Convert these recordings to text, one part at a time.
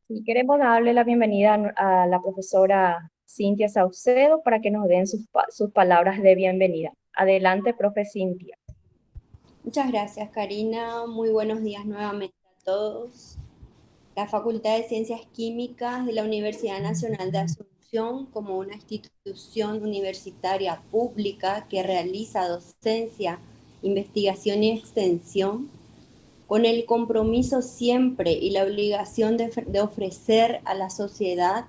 Y queremos darle la bienvenida a la profesora Cintia Saucedo para que nos den sus palabras de bienvenida. Adelante, profe Cintia. Muchas gracias, Karina. Muy buenos días nuevamente a todos. La Facultad de Ciencias Químicas de la Universidad Nacional de Asunción, como una institución universitaria pública que realiza docencia, investigación y extensión, con el compromiso siempre y la obligación de ofrecer a la sociedad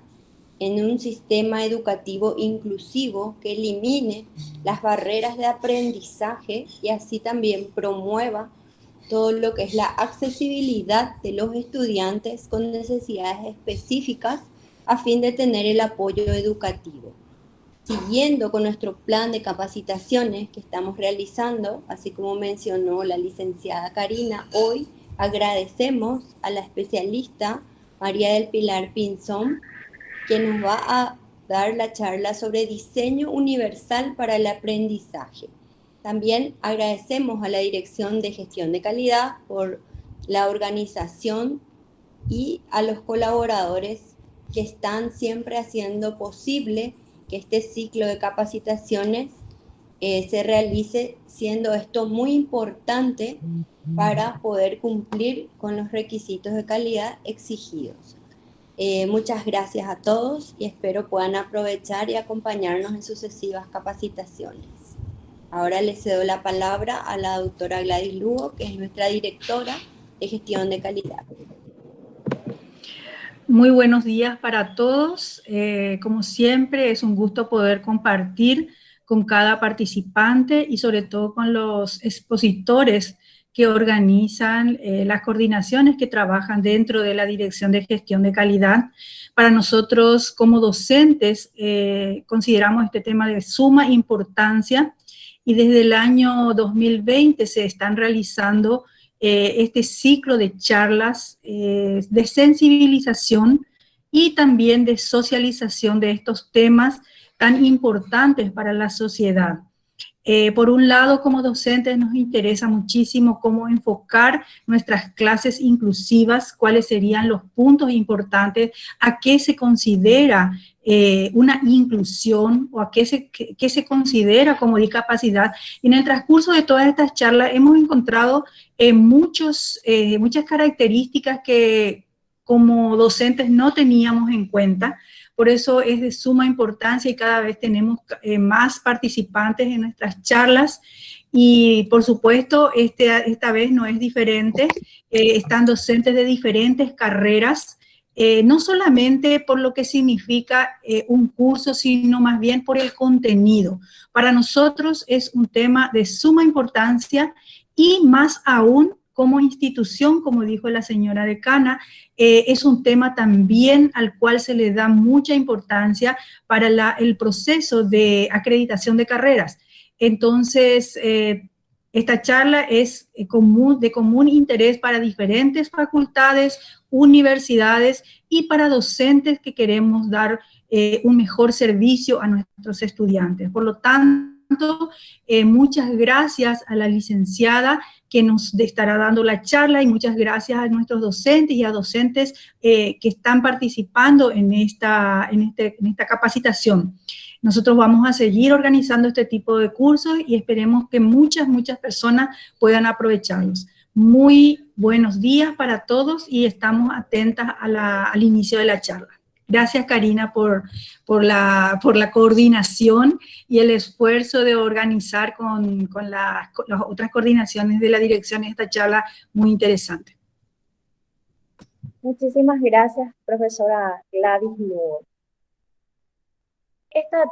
en un sistema educativo inclusivo que elimine las barreras de aprendizaje y así también promueva todo lo que es la accesibilidad de los estudiantes con necesidades específicas a fin de tener el apoyo educativo. Siguiendo con nuestro plan de capacitaciones que estamos realizando, así como mencionó la licenciada Karina, hoy agradecemos a la especialista María del Pilar Pinzón, quien nos va a dar la charla sobre diseño universal para el aprendizaje. También agradecemos a la Dirección de Gestión de Calidad por la organización y a los colaboradores que están siempre haciendo posible que este ciclo de capacitaciones se realice, siendo esto muy importante para poder cumplir con los requisitos de calidad exigidos. Muchas gracias a todos y espero puedan aprovechar y acompañarnos en sucesivas capacitaciones. Ahora le cedo la palabra a la doctora Gladys Lugo, que es nuestra directora de gestión de calidad. Muy buenos días para todos. Como siempre, es un gusto poder compartir con cada participante y sobre todo con los expositores que organizan las coordinaciones que trabajan dentro de la Dirección de Gestión de Calidad. Para nosotros, como docentes, consideramos este tema de suma importancia y desde el año 2020 se están realizando este ciclo de charlas de sensibilización y también de socialización de estos temas tan importantes para la sociedad. Por un lado, como docentes nos interesa muchísimo cómo enfocar nuestras clases inclusivas, cuáles serían los puntos importantes, a qué se considera una inclusión o a qué se considera como discapacidad. Y en el transcurso de todas estas charlas hemos encontrado muchas características que como docentes no teníamos en cuenta. Por eso es de suma importancia y cada vez tenemos más participantes en nuestras charlas y por supuesto esta vez no es diferente, están docentes de diferentes carreras, no solamente por lo que significa un curso, sino más bien por el contenido. Para nosotros es un tema de suma importancia y más aún como institución, como dijo la señora decana, es un tema también al cual se le da mucha importancia para el proceso de acreditación de carreras. Entonces, esta charla es de común interés para diferentes facultades, universidades y para docentes que queremos dar un mejor servicio a nuestros estudiantes. Por lo tanto, muchas gracias a la licenciada que nos estará dando la charla y muchas gracias a nuestros docentes y a docentes que están participando en esta capacitación. Nosotros vamos a seguir organizando este tipo de cursos y esperemos que muchas personas puedan aprovecharlos. Muy buenos días para todos y estamos atentas al inicio de la charla. Gracias, Karina, por la coordinación y el esfuerzo de organizar con las otras coordinaciones de la dirección esta charla muy interesante. Muchísimas gracias, profesora Gladys Lugo. Esta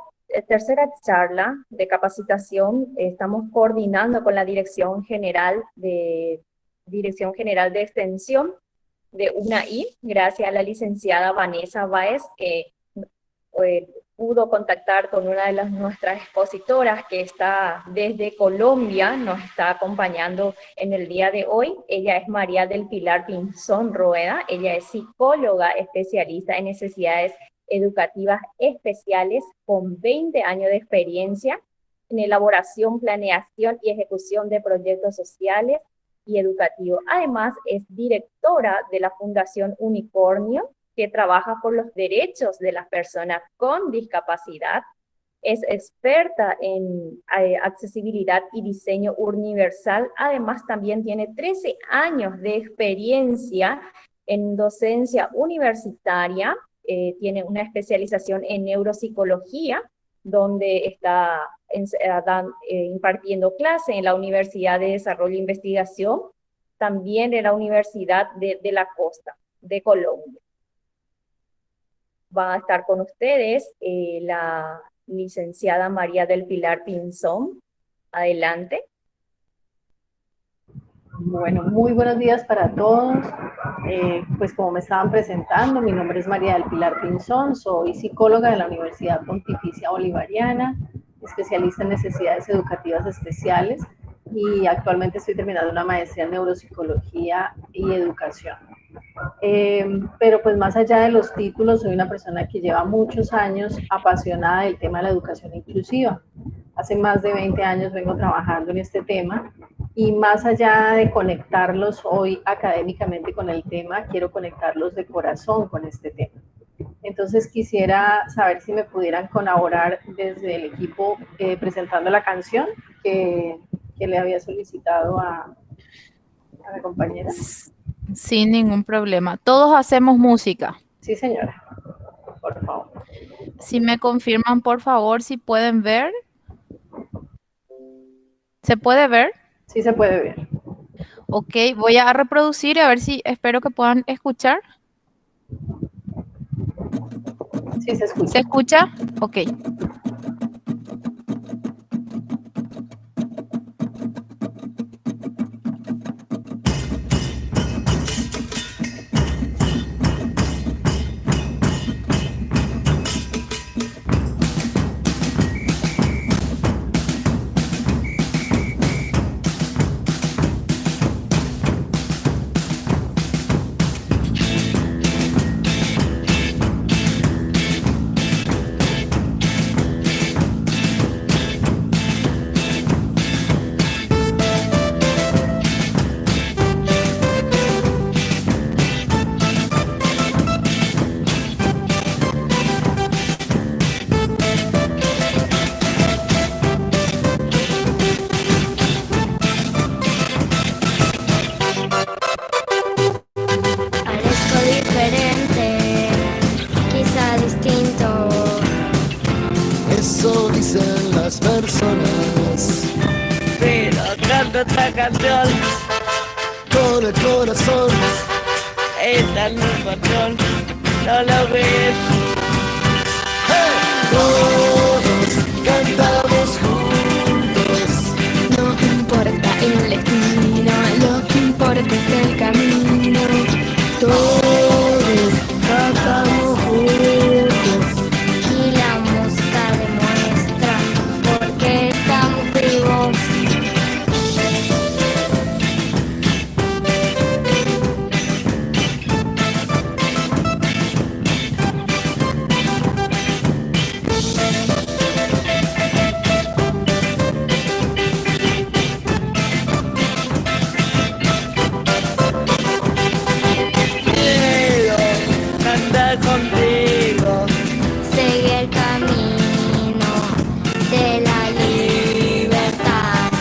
tercera charla de capacitación estamos coordinando con la Dirección General de Extensión de UNAI, gracias a la licenciada Vanessa Báez, que pudo contactar con una de nuestras expositoras que está desde Colombia, nos está acompañando en el día de hoy. Ella es María del Pilar Pinzón Rueda, ella es psicóloga especialista en necesidades educativas especiales con 20 años de experiencia en elaboración, planeación y ejecución de proyectos sociales y educativos. Además, es directora de la Fundación Unicornio que trabaja por los derechos de las personas con discapacidad. Es experta en accesibilidad y diseño universal. Además, también tiene 13 años de experiencia en docencia universitaria. Tiene una especialización en neuropsicología, donde está impartiendo clase en la Universidad de Desarrollo e Investigación, también en la Universidad de la Costa de Colombia. Va a estar con ustedes la licenciada María del Pilar Pinzón. Adelante. Bueno, muy buenos días para todos. Pues como me estaban presentando, mi nombre es María del Pilar Pinzón, soy psicóloga de la Universidad Pontificia Bolivariana, especialista en necesidades educativas especiales y actualmente estoy terminando una maestría en neuropsicología y educación. Pero pues más allá de los títulos, soy una persona que lleva muchos años apasionada del tema de la educación inclusiva. Hace más de 20 años vengo trabajando en este tema y más allá de conectarlos hoy académicamente con el tema, quiero conectarlos de corazón con este tema. Entonces quisiera saber si me pudieran colaborar desde el equipo presentando la canción que le había solicitado a la compañera. Sin ningún problema. Todos hacemos música. Sí, señora. Por favor. Si me confirman, por favor, si pueden ver. ¿Se puede ver? Sí, se puede ver. Ok, voy a reproducir y a ver si espero que puedan escuchar. Sí, se escucha. ¿Se escucha? Ok. Esta canción con el corazón está en mi patrón, no lo ves. Hey. Todos cantamos juntos, no importa el destino, lo que importa es el camino. Todos cantamos juntos y la música demuestra porque estamos vivos. contigo. Seguí el camino de la libertad.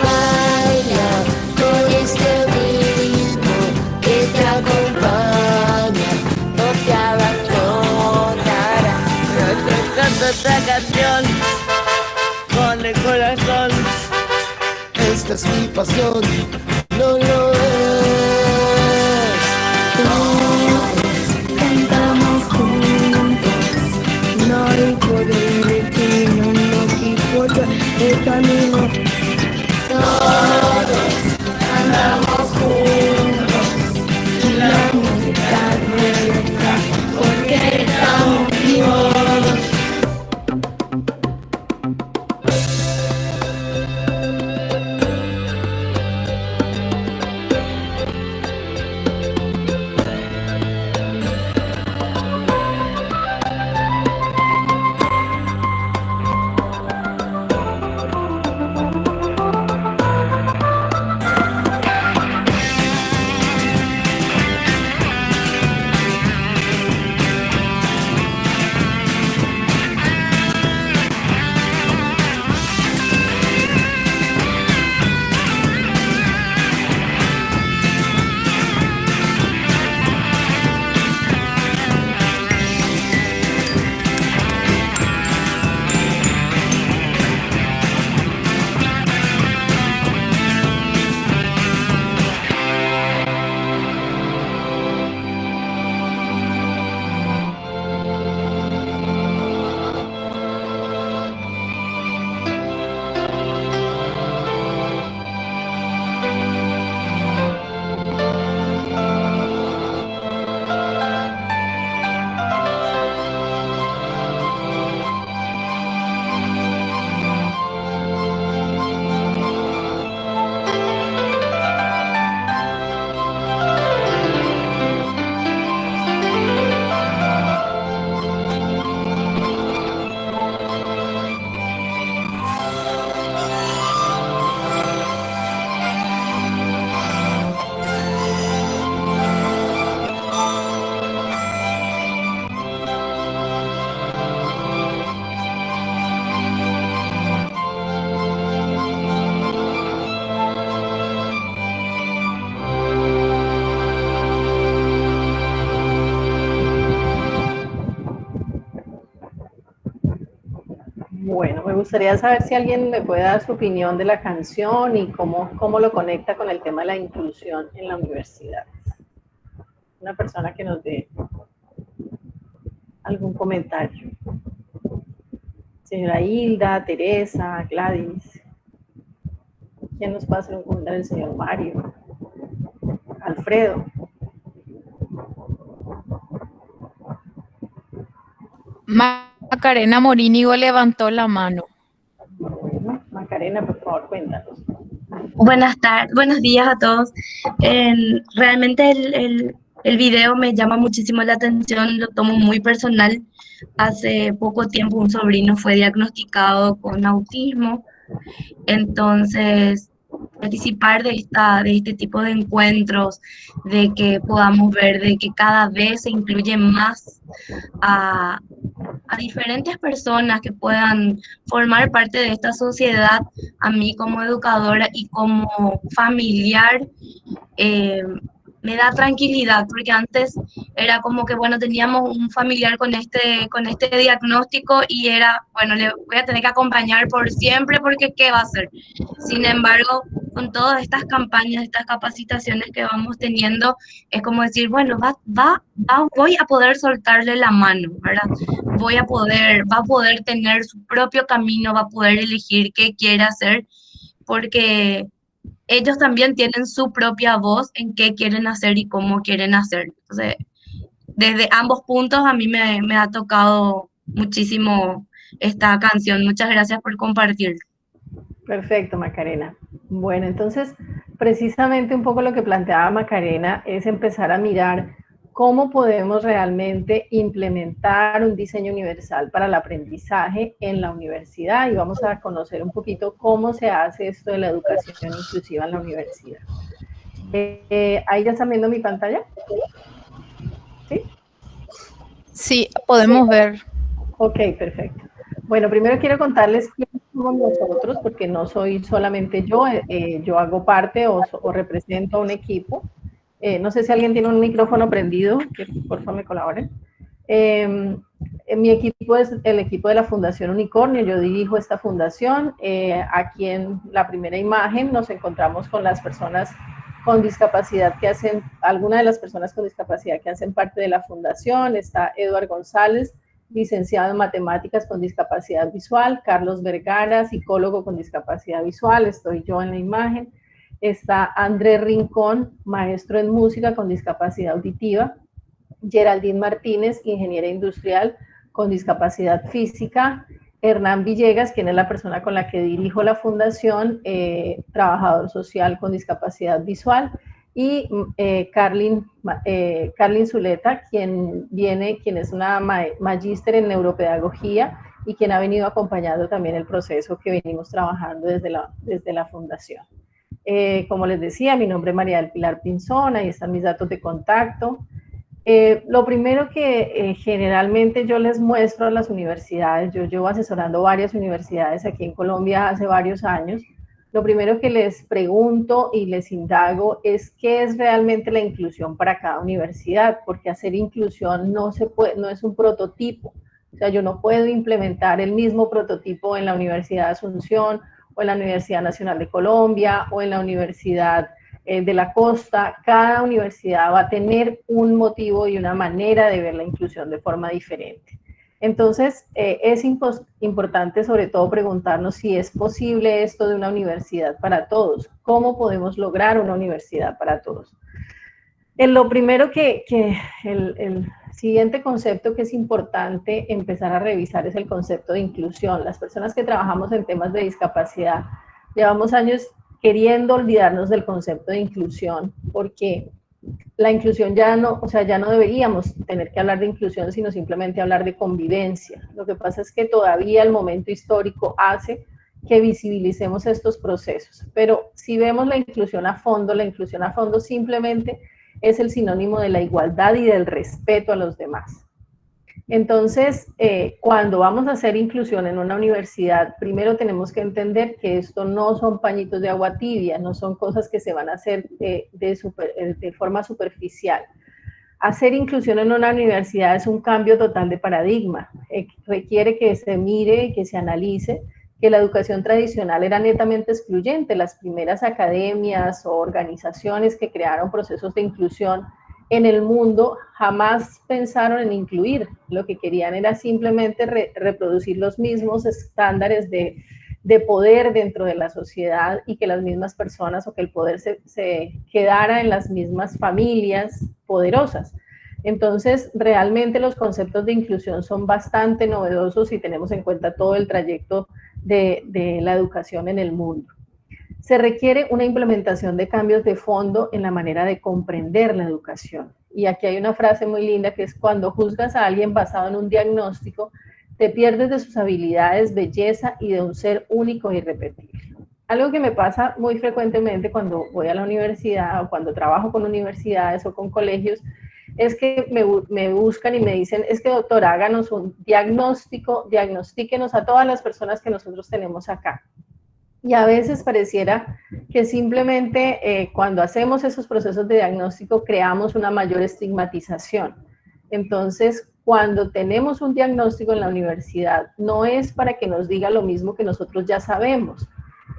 Baila con este ritmo que te acompaña, no te abandonará. Yo canto esta canción con el corazón. Esta es mi pasión, no lo es. Cantamos juntos, no hay poder que no nos importa el camino. Todos andamos juntos y la música nuestra porque estamos vivos. Bueno, me gustaría saber si alguien me puede dar su opinión de la canción y cómo lo conecta con el tema de la inclusión en la universidad. Una persona que nos dé algún comentario. Señora Hilda, Teresa, Gladys. ¿Quién nos puede hacer un comentario? El señor Mario. Alfredo. Macarena Morínigo levantó la mano. Bueno, Macarena, por favor, cuéntanos. Buenos días a todos. Realmente el video me llama muchísimo la atención, lo tomo muy personal. Hace poco tiempo un sobrino fue diagnosticado con autismo, entonces participar de este tipo de encuentros, de que podamos ver de que cada vez se incluye más a diferentes personas que puedan formar parte de esta sociedad, a mí como educadora y como familiar, me da tranquilidad, porque antes era como que, bueno, teníamos un familiar con este diagnóstico y era, bueno, le voy a tener que acompañar por siempre porque ¿qué va a hacer? Sin embargo, con todas estas campañas, estas capacitaciones que vamos teniendo, es como decir, bueno, voy a poder soltarle la mano, ¿verdad? Va a poder tener su propio camino, va a poder elegir qué quiere hacer, porque ellos también tienen su propia voz en qué quieren hacer y cómo quieren hacer. Entonces, desde ambos puntos a mí me ha tocado muchísimo esta canción. Muchas gracias por compartir. Perfecto, Macarena. Bueno, entonces, precisamente un poco lo que planteaba Macarena es empezar a mirar cómo podemos realmente implementar un diseño universal para el aprendizaje en la universidad, y vamos a conocer un poquito cómo se hace esto de la educación inclusiva en la universidad. ¿Ahí ya están viendo mi pantalla? ¿Sí? Sí, podemos ver. Ok, perfecto. Bueno, primero quiero contarles quiénes somos nosotros, porque no soy solamente yo, yo hago parte o represento a un equipo. No sé si alguien tiene un micrófono prendido, que por favor me colaboren. Mi equipo es el equipo de la Fundación Unicornio, yo dirijo esta fundación. Aquí en la primera imagen nos encontramos con las personas con discapacidad algunas de las personas con discapacidad que hacen parte de la fundación. Está Eduardo González, licenciado en matemáticas con discapacidad visual, Carlos Vergara, psicólogo con discapacidad visual, estoy yo en la imagen. Está Andrés Rincón, maestro en música con discapacidad auditiva, Geraldine Martínez, ingeniera industrial con discapacidad física, Hernán Villegas, quien es la persona con la que dirijo la fundación, trabajador social con discapacidad visual, y Carlin Zuleta, quien es una magíster en neuropedagogía y quien ha venido acompañando también el proceso que venimos trabajando desde la fundación. Como les decía, mi nombre es María del Pilar Pinzón, ahí están mis datos de contacto. Lo primero que generalmente yo les muestro a las universidades, yo llevo asesorando varias universidades aquí en Colombia hace varios años, lo primero que les pregunto y les indago es qué es realmente la inclusión para cada universidad, porque hacer inclusión no es un prototipo. O sea, yo no puedo implementar el mismo prototipo en la Universidad de Asunción o en la Universidad Nacional de Colombia o en la Universidad de la Costa. Cada universidad va a tener un motivo y una manera de ver la inclusión de forma diferente. Entonces, es importante sobre todo preguntarnos si es posible esto de una universidad para todos. ¿Cómo podemos lograr una universidad para todos? Lo primero el siguiente concepto que es importante empezar a revisar es el concepto de inclusión. Las personas que trabajamos en temas de discapacidad llevamos años queriendo olvidarnos del concepto de inclusión, porque la inclusión ya no deberíamos tener que hablar de inclusión, sino simplemente hablar de convivencia. Lo que pasa es que todavía el momento histórico hace que visibilicemos estos procesos, pero si vemos la inclusión a fondo simplemente es el sinónimo de la igualdad y del respeto a los demás. Entonces, cuando vamos a hacer inclusión en una universidad, primero tenemos que entender que esto no son pañitos de agua tibia, no son cosas que se van a hacer de forma superficial. Hacer inclusión en una universidad es un cambio total de paradigma. Requiere que se mire, que se analice que la educación tradicional era netamente excluyente. Las primeras academias o organizaciones que crearon procesos de inclusión en el mundo jamás pensaron en incluir. Lo que querían era simplemente reproducir los mismos estándares de poder dentro de la sociedad y que las mismas personas o que el poder se quedara en las mismas familias poderosas. Entonces, realmente los conceptos de inclusión son bastante novedosos si tenemos en cuenta todo el trayecto de la educación en el mundo. Se requiere una implementación de cambios de fondo en la manera de comprender la educación. Y aquí hay una frase muy linda que es: cuando juzgas a alguien basado en un diagnóstico, te pierdes de sus habilidades, belleza y de un ser único e irrepetible. Algo que me pasa muy frecuentemente cuando voy a la universidad o cuando trabajo con universidades o con colegios es que me buscan y me dicen: es que doctora, háganos un diagnóstico, diagnostíquenos a todas las personas que nosotros tenemos acá. Y a veces pareciera que simplemente cuando hacemos esos procesos de diagnóstico creamos una mayor estigmatización. Entonces, cuando tenemos un diagnóstico en la universidad, no es para que nos diga lo mismo que nosotros ya sabemos,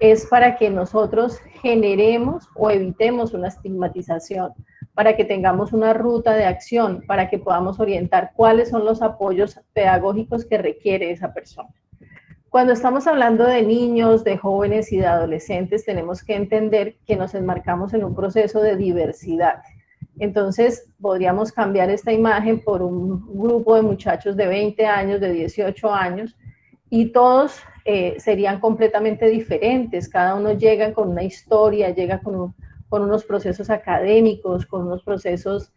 es para que nosotros generemos o evitemos una estigmatización, para que tengamos una ruta de acción, para que podamos orientar cuáles son los apoyos pedagógicos que requiere esa persona. Cuando estamos hablando de niños, de jóvenes y de adolescentes, tenemos que entender que nos enmarcamos en un proceso de diversidad. Entonces, podríamos cambiar esta imagen por un grupo de muchachos de 20 años, de 18 años, y todos serían completamente diferentes. Cada uno llega con una historia, llega con unos procesos académicos, con unos procesos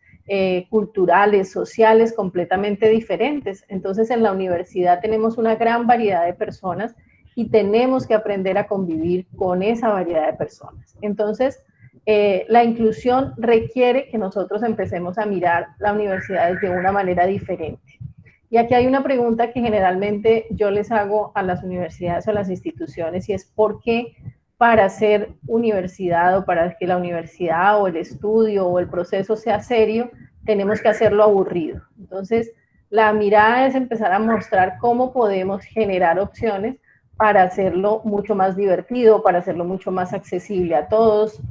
culturales, sociales completamente diferentes. Entonces, en la universidad tenemos una gran variedad de personas y tenemos que aprender a convivir con esa variedad de personas. Entonces, la inclusión requiere que nosotros empecemos a mirar la universidad de una manera diferente. Y aquí hay una pregunta que generalmente yo les hago a las universidades o a las instituciones, y es: ¿por qué para ser universidad o para que la universidad o el estudio o el proceso sea serio, tenemos que hacerlo aburrido? Entonces, la mirada es empezar a mostrar cómo podemos generar opciones para hacerlo mucho más divertido, para hacerlo mucho más accesible a todos.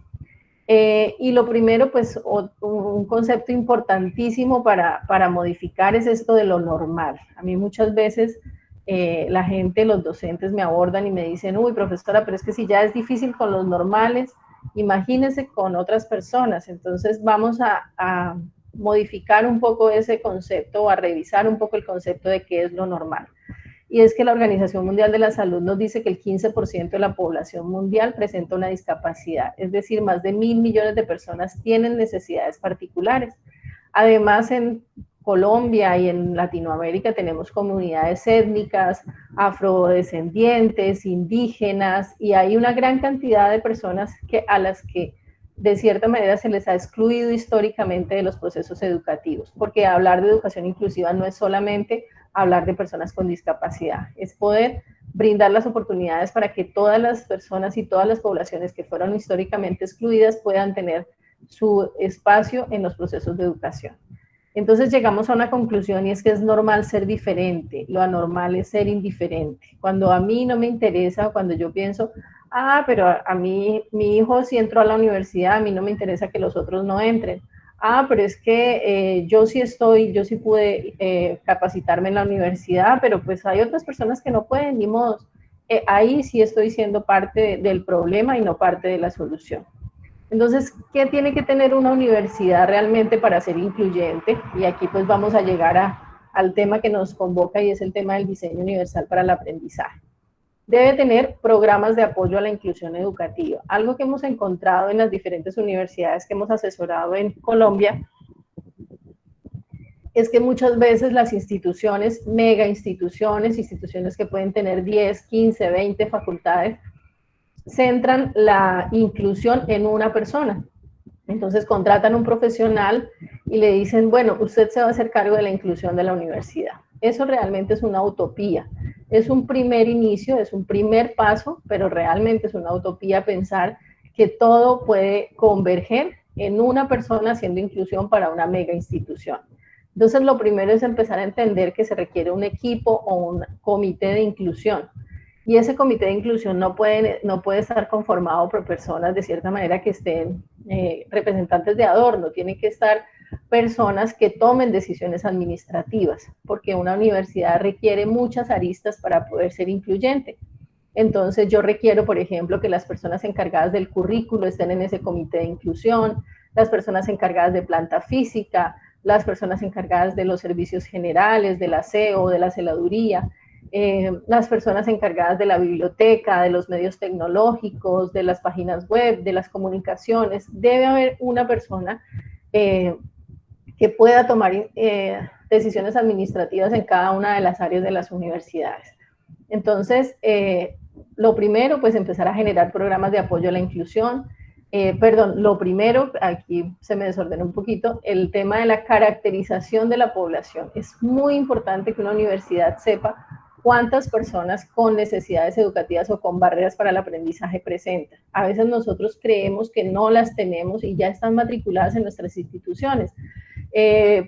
Y lo primero, pues, un concepto importantísimo para modificar es esto de lo normal. A mí muchas veces la gente, los docentes me abordan y me dicen: uy, profesora, pero es que si ya es difícil con los normales, imagínese con otras personas. Entonces vamos a modificar un poco ese concepto o a revisar un poco el concepto de qué es lo normal. Y es que la Organización Mundial de la Salud nos dice que el 15% de la población mundial presenta una discapacidad, es decir, más de 1.000 millones de personas tienen necesidades particulares. Además, en Colombia y en Latinoamérica tenemos comunidades étnicas, afrodescendientes, indígenas, y hay una gran cantidad de personas a las que de cierta manera se les ha excluido históricamente de los procesos educativos, porque hablar de educación inclusiva no es solamente hablar de personas con discapacidad, es poder brindar las oportunidades para que todas las personas y todas las poblaciones que fueron históricamente excluidas puedan tener su espacio en los procesos de educación. Entonces llegamos a una conclusión, y es que es normal ser diferente, lo anormal es ser indiferente. Cuando a mí no me interesa, cuando yo pienso: ah, pero a mí, mi hijo sí entró a la universidad, a mí no me interesa que los otros no entren. Ah, pero es que yo sí pude capacitarme en la universidad, pero pues hay otras personas que no pueden, ni modo. Ahí sí estoy siendo parte del problema y no parte de la solución. Entonces, ¿qué tiene que tener una universidad realmente para ser incluyente? Y aquí pues vamos a llegar al tema que nos convoca, y es el tema del diseño universal para el aprendizaje. Debe tener programas de apoyo a la inclusión educativa. Algo que hemos encontrado en las diferentes universidades que hemos asesorado en Colombia es que muchas veces las instituciones, mega instituciones que pueden tener 10, 15, 20 facultades, centran la inclusión en una persona. Entonces contratan un profesional y le dicen: bueno, usted se va a hacer cargo de la inclusión de la universidad. Eso realmente es una utopía. Es un primer inicio, es un primer paso, pero realmente es una utopía pensar que todo puede converger en una persona haciendo inclusión para una mega institución. Entonces, lo primero es empezar a entender que se requiere un equipo o un comité de inclusión. Y ese comité de inclusión no puede estar conformado por personas de cierta manera que estén representantes de adorno, tienen que estar personas que tomen decisiones administrativas, porque una universidad requiere muchas aristas para poder ser incluyente. Entonces yo requiero, por ejemplo, que las personas encargadas del currículo estén en ese comité de inclusión, las personas encargadas de planta física, las personas encargadas de los servicios generales, del aseo, de la celaduría, las personas encargadas de la biblioteca, de los medios tecnológicos, de las páginas web, de las comunicaciones. Debe haber una persona que pueda tomar decisiones administrativas en cada una de las áreas de las universidades. Entonces, lo primero, pues empezar a generar programas de apoyo a la inclusión. Lo primero, aquí se me desordenó un poquito, el tema de la caracterización de la población. Es muy importante que una universidad sepa cuántas personas con necesidades educativas o con barreras para el aprendizaje presenta. A veces nosotros creemos que no las tenemos y ya están matriculadas en nuestras instituciones.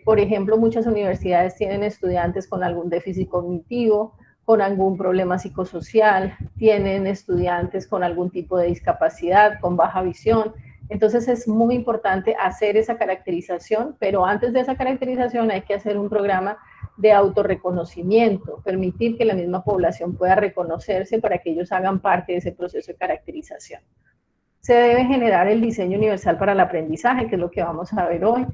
Por ejemplo, muchas universidades tienen estudiantes con algún déficit cognitivo, con algún problema psicosocial, tienen estudiantes con algún tipo de discapacidad, con baja visión. Entonces es muy importante hacer esa caracterización, pero antes de esa caracterización hay que hacer un programa de autorreconocimiento, permitir que la misma población pueda reconocerse para que ellos hagan parte de ese proceso de caracterización. Se debe generar el diseño universal para el aprendizaje, que es lo que vamos a ver hoy.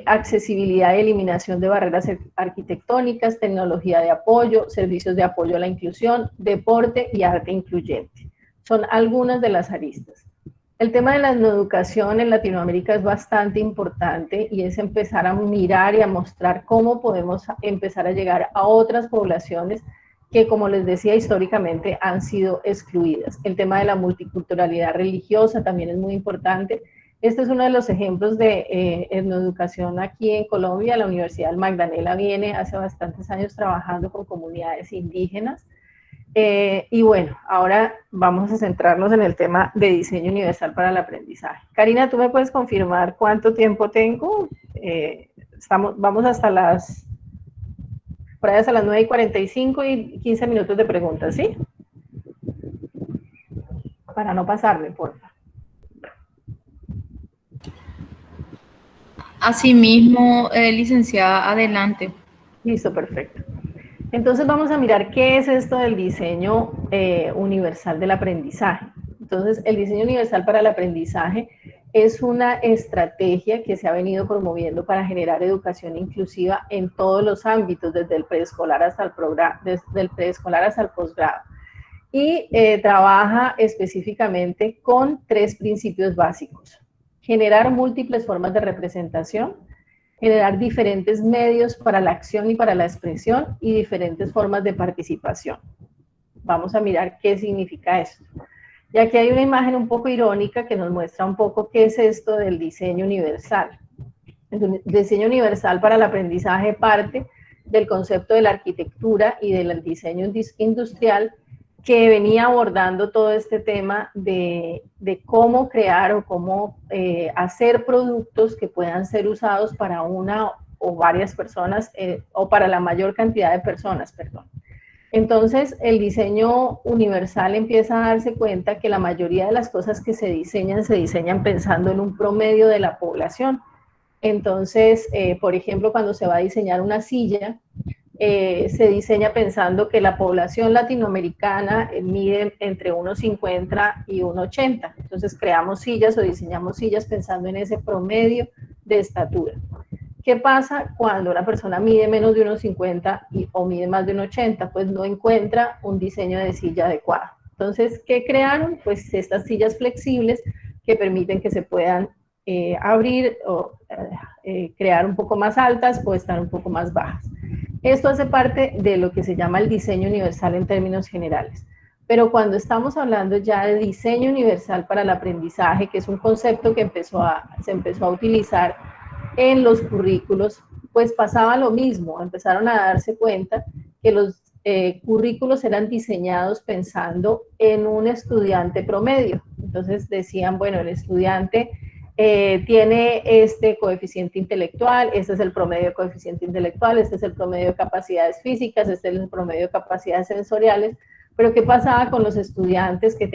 Accesibilidad y eliminación de barreras arquitectónicas, tecnología de apoyo, servicios de apoyo a la inclusión, deporte y arte incluyente. Son algunas de las aristas. El tema de la educación en Latinoamérica es bastante importante y es empezar a mirar y a mostrar cómo podemos empezar a llegar a otras poblaciones que, como les decía, históricamente han sido excluidas. El tema de la multiculturalidad religiosa también es muy importante. Este es uno de los ejemplos de etnoeducación aquí en Colombia. La Universidad del Magdalena viene hace bastantes años trabajando con comunidades indígenas. Y bueno, ahora vamos a centrarnos en el tema de diseño universal para el aprendizaje. Karina, ¿tú me puedes confirmar cuánto tiempo tengo? Vamos hasta las 9:45 y 15 minutos de preguntas, ¿sí? Para no pasarme, por favor. Asimismo, licenciada, adelante. Listo, perfecto. Entonces vamos a mirar qué es esto del diseño universal del aprendizaje. Entonces, el diseño universal para el aprendizaje es una estrategia que se ha venido promoviendo para generar educación inclusiva en todos los ámbitos, desde el preescolar hasta el posgrado. Y trabaja específicamente con 3 principios básicos: generar múltiples formas de representación, generar diferentes medios para la acción y para la expresión y diferentes formas de participación. Vamos a mirar qué significa esto. Y aquí hay una imagen un poco irónica que nos muestra un poco qué es esto del diseño universal. El diseño universal para el aprendizaje parte del concepto de la arquitectura y del diseño industrial, que venía abordando todo este tema de cómo crear o cómo hacer productos que puedan ser usados para una o varias personas o para la mayor cantidad de personas, perdón. Entonces, el diseño universal empieza a darse cuenta que la mayoría de las cosas que se diseñan pensando en un promedio de la población. Entonces, por ejemplo, cuando se va a diseñar una silla, se diseña pensando que la población latinoamericana mide entre 1,50 y 1,80. Entonces creamos sillas o diseñamos sillas pensando en ese promedio de estatura. ¿Qué pasa cuando una persona mide menos de 1,50 o mide más de 1,80? Pues no encuentra un diseño de silla adecuado. Entonces, ¿qué crearon? Pues estas sillas flexibles que permiten que se puedan abrir o crear un poco más altas o estar un poco más bajas. Esto hace parte de lo que se llama el diseño universal en términos generales. Pero cuando estamos hablando ya de diseño universal para el aprendizaje, que es un concepto que se empezó a utilizar en los currículos, pues pasaba lo mismo. Empezaron a darse cuenta que los currículos eran diseñados pensando en un estudiante promedio. Entonces decían, bueno, el estudiante tiene este coeficiente intelectual, este es el promedio de coeficiente intelectual, este es el promedio de capacidades físicas, este es el promedio de capacidades sensoriales, pero ¿qué pasaba con los estudiantes que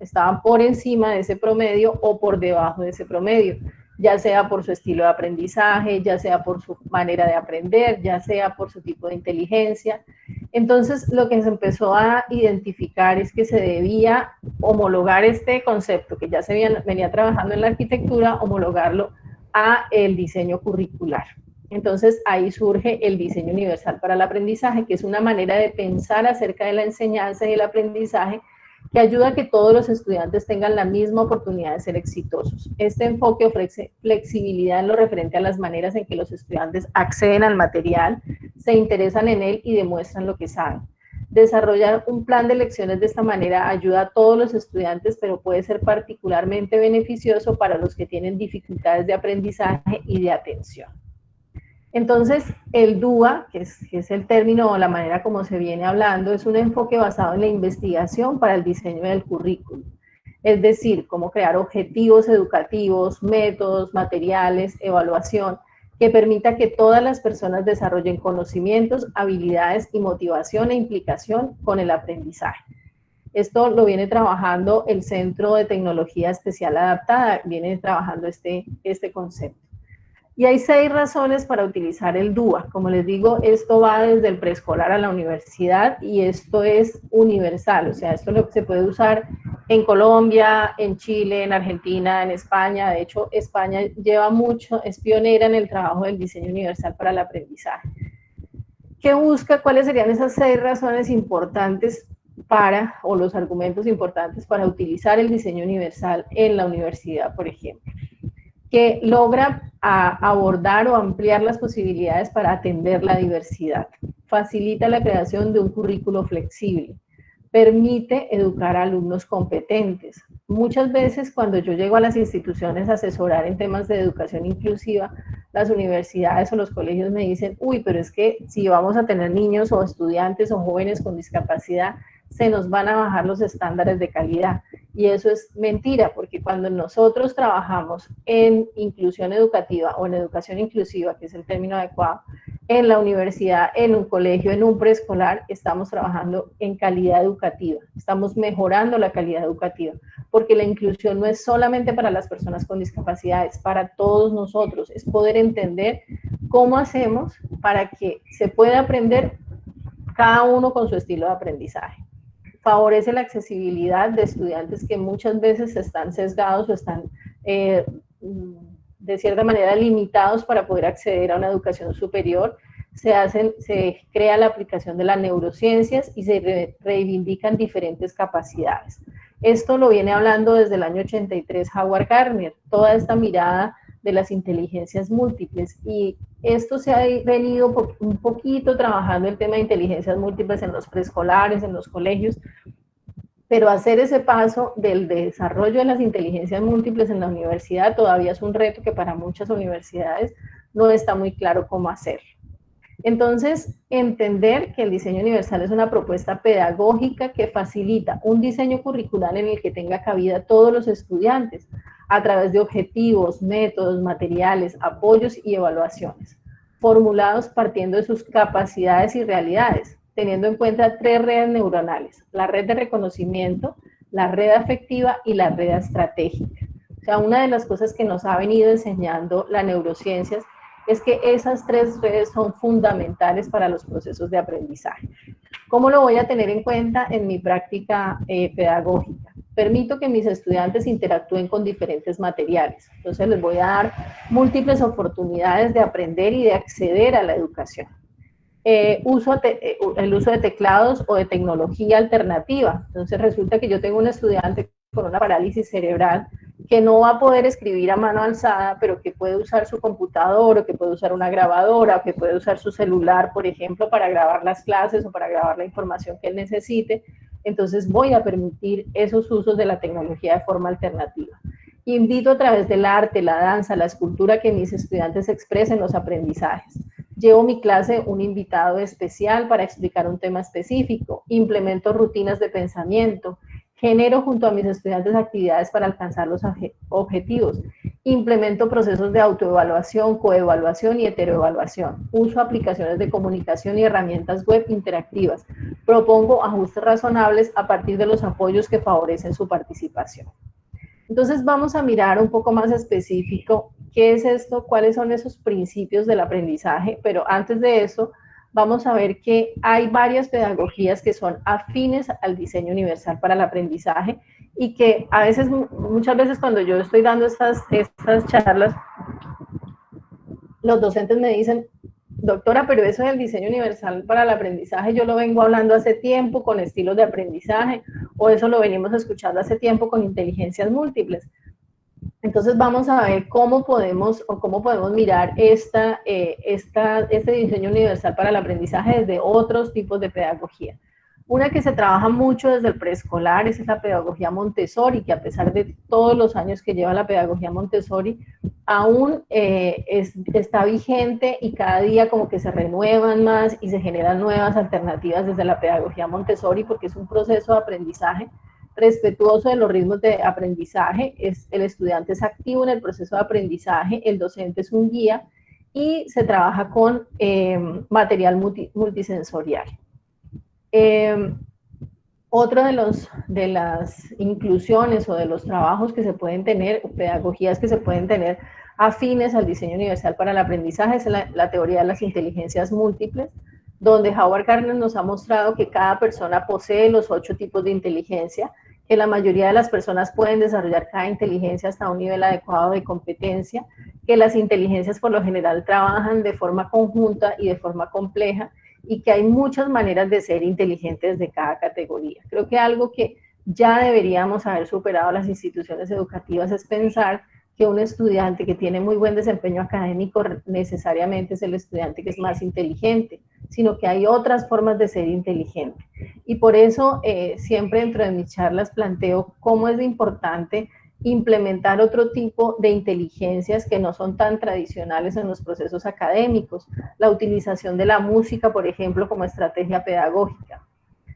estaban por encima de ese promedio o por debajo de ese promedio? Ya sea por su estilo de aprendizaje, ya sea por su manera de aprender, ya sea por su tipo de inteligencia. Entonces, lo que se empezó a identificar es que se debía homologar este concepto que ya se venía trabajando en la arquitectura, homologarlo a el diseño curricular. Entonces, ahí surge el diseño universal para el aprendizaje, que es una manera de pensar acerca de la enseñanza y el aprendizaje que ayuda a que todos los estudiantes tengan la misma oportunidad de ser exitosos. Este enfoque ofrece flexibilidad en lo referente a las maneras en que los estudiantes acceden al material, se interesan en él y demuestran lo que saben. Desarrollar un plan de lecciones de esta manera ayuda a todos los estudiantes, pero puede ser particularmente beneficioso para los que tienen dificultades de aprendizaje y de atención. Entonces, el DUA, que es el término o la manera como se viene hablando, es un enfoque basado en la investigación para el diseño del currículum. Es decir, cómo crear objetivos educativos, métodos, materiales, evaluación, que permita que todas las personas desarrollen conocimientos, habilidades y motivación e implicación con el aprendizaje. Esto lo viene trabajando el Centro de Tecnología Especial Adaptada, viene trabajando este concepto. Y hay 6 razones para utilizar el DUA. Como les digo, esto va desde el preescolar a la universidad y esto es universal. O sea, esto es lo que se puede usar en Colombia, en Chile, en Argentina, en España. De hecho, España lleva mucho, es pionera en el trabajo del diseño universal para el aprendizaje. ¿Qué busca? ¿Cuáles serían esas 6 razones importantes o los argumentos importantes para utilizar el diseño universal en la universidad, por ejemplo? Que logra abordar o ampliar las posibilidades para atender la diversidad, facilita la creación de un currículo flexible, permite educar a alumnos competentes. Muchas veces cuando yo llego a las instituciones a asesorar en temas de educación inclusiva, las universidades o los colegios me dicen, uy, pero es que si vamos a tener niños o estudiantes o jóvenes con discapacidad, se nos van a bajar los estándares de calidad. Y eso es mentira, porque cuando nosotros trabajamos en inclusión educativa o en educación inclusiva, que es el término adecuado, en la universidad, en un colegio, en un preescolar, estamos trabajando en calidad educativa, estamos mejorando la calidad educativa, porque la inclusión no es solamente para las personas con discapacidades, para todos nosotros, es poder entender cómo hacemos para que se pueda aprender cada uno con su estilo de aprendizaje. Favorece la accesibilidad de estudiantes que muchas veces están sesgados o están de cierta manera limitados para poder acceder a una educación superior. Se crea la aplicación de las neurociencias y se reivindican diferentes capacidades. Esto lo viene hablando desde el año 83 Howard Gardner, toda esta mirada de las inteligencias múltiples, y esto se ha venido un poquito trabajando el tema de inteligencias múltiples en los preescolares, en los colegios, pero hacer ese paso del desarrollo de las inteligencias múltiples en la universidad todavía es un reto que para muchas universidades no está muy claro cómo hacerlo. Entonces, entender que el diseño universal es una propuesta pedagógica que facilita un diseño curricular en el que tenga cabida todos los estudiantes a través de objetivos, métodos, materiales, apoyos y evaluaciones, formulados partiendo de sus capacidades y realidades, teniendo en cuenta 3 redes neuronales: la red de reconocimiento, la red afectiva y la red estratégica. O sea, una de las cosas que nos ha venido enseñando las neurociencias es que esas 3 redes son fundamentales para los procesos de aprendizaje. ¿Cómo lo voy a tener en cuenta en mi práctica pedagógica? Permito que mis estudiantes interactúen con diferentes materiales. Entonces les voy a dar múltiples oportunidades de aprender y de acceder a la educación. El uso de teclados o de tecnología alternativa. Entonces resulta que yo tengo un estudiante con una parálisis cerebral que no va a poder escribir a mano alzada, pero que puede usar su computador, o que puede usar una grabadora, o que puede usar su celular, por ejemplo, para grabar las clases o para grabar la información que él necesite. Entonces voy a permitir esos usos de la tecnología de forma alternativa. Invito a través del arte, la danza, la escultura, que mis estudiantes expresen los aprendizajes. Llevo mi clase un invitado especial para explicar un tema específico. Implemento rutinas de pensamiento. Genero junto a mis estudiantes actividades para alcanzar los objetivos. Implemento procesos de autoevaluación, coevaluación y heteroevaluación. Uso aplicaciones de comunicación y herramientas web interactivas. Propongo ajustes razonables a partir de los apoyos que favorecen su participación. Entonces vamos a mirar un poco más específico qué es esto, cuáles son esos principios del aprendizaje, pero antes de eso vamos a ver que hay varias pedagogías que son afines al diseño universal para el aprendizaje y que a veces, muchas veces cuando yo estoy dando estas charlas, los docentes me dicen, doctora, pero eso del diseño universal para el aprendizaje yo lo vengo hablando hace tiempo con estilos de aprendizaje, o eso lo venimos escuchando hace tiempo con inteligencias múltiples. Entonces vamos a ver cómo podemos mirar este diseño universal para el aprendizaje desde otros tipos de pedagogía. Una que se trabaja mucho desde el preescolar es la pedagogía Montessori, que a pesar de todos los años que lleva la pedagogía Montessori, aún está vigente y cada día como que se renuevan más y se generan nuevas alternativas desde la pedagogía Montessori, porque es un proceso de aprendizaje respetuoso de los ritmos de aprendizaje. El estudiante es activo en el proceso de aprendizaje, el docente es un guía y se trabaja con material multisensorial. Otro de las inclusiones o de los trabajos que se pueden tener, pedagogías que se pueden tener afines al diseño universal para el aprendizaje es la teoría de las inteligencias múltiples, donde Howard Gardner nos ha mostrado que cada persona posee los 8 tipos de inteligencia, que la mayoría de las personas pueden desarrollar cada inteligencia hasta un nivel adecuado de competencia, que las inteligencias por lo general trabajan de forma conjunta y de forma compleja, y que hay muchas maneras de ser inteligentes de cada categoría. Creo que algo que ya deberíamos haber superado las instituciones educativas es pensar que un estudiante que tiene muy buen desempeño académico necesariamente es el estudiante que es más inteligente, sino que hay otras formas de ser inteligente. Y por eso siempre dentro de mis charlas planteo cómo es importante implementar otro tipo de inteligencias que no son tan tradicionales en los procesos académicos, la utilización de la música, por ejemplo, como estrategia pedagógica.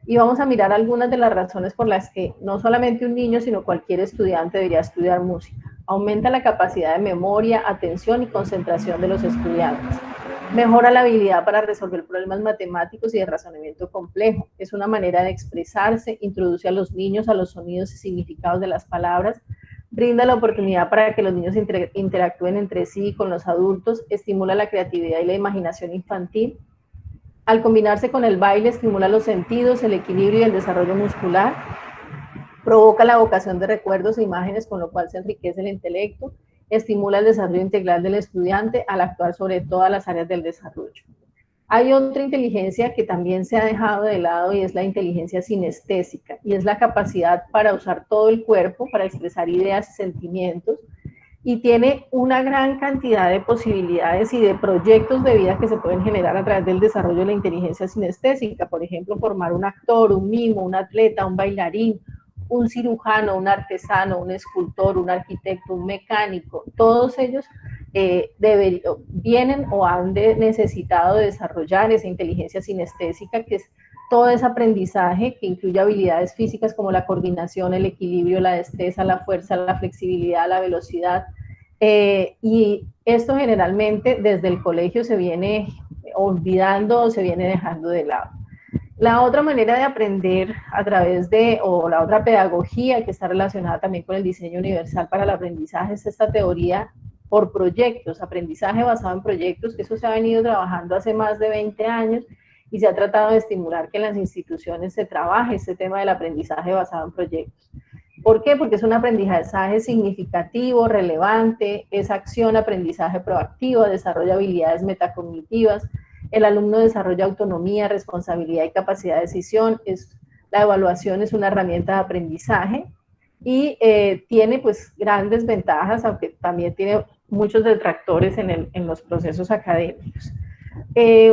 Y vamos a mirar algunas de las razones por las que no solamente un niño, sino cualquier estudiante debería estudiar música. Aumenta la capacidad de memoria, atención y concentración de los estudiantes. Mejora la habilidad para resolver problemas matemáticos y de razonamiento complejo. Es una manera de expresarse, introduce a los niños a los sonidos y significados de las palabras, brinda la oportunidad para que los niños interactúen entre sí y con los adultos, estimula la creatividad y la imaginación infantil. Al combinarse con el baile, estimula los sentidos, el equilibrio y el desarrollo muscular. Provoca la evocación de recuerdos e imágenes, con lo cual se enriquece el intelecto. Estimula el desarrollo integral del estudiante al actuar sobre todas las áreas del desarrollo. Hay otra inteligencia que también se ha dejado de lado y es la inteligencia sinestésica, y es la capacidad para usar todo el cuerpo para expresar ideas y sentimientos, y tiene una gran cantidad de posibilidades y de proyectos de vida que se pueden generar a través del desarrollo de la inteligencia sinestésica. Por ejemplo, formar un actor, un mimo, un atleta, un bailarín, un cirujano, un artesano, un escultor, un arquitecto, un mecánico, todos ellos vienen o han necesitado desarrollar esa inteligencia sinestésica, que es todo ese aprendizaje que incluye habilidades físicas como la coordinación, el equilibrio, la destreza, la fuerza, la flexibilidad, la velocidad. Y esto generalmente desde el colegio se viene olvidando o se viene dejando de lado. La otra manera de aprender a través o la otra pedagogía que está relacionada también con el diseño universal para el aprendizaje es esta teoría por proyectos, aprendizaje basado en proyectos, que eso se ha venido trabajando hace más de 20 años y se ha tratado de estimular que en las instituciones se trabaje este tema del aprendizaje basado en proyectos. ¿Por qué? Porque es un aprendizaje significativo, relevante, es acción, aprendizaje proactivo, desarrolla habilidades metacognitivas, el alumno desarrolla autonomía, responsabilidad y capacidad de decisión, la evaluación es una herramienta de aprendizaje y tiene pues grandes ventajas, aunque también tiene muchos detractores en los procesos académicos.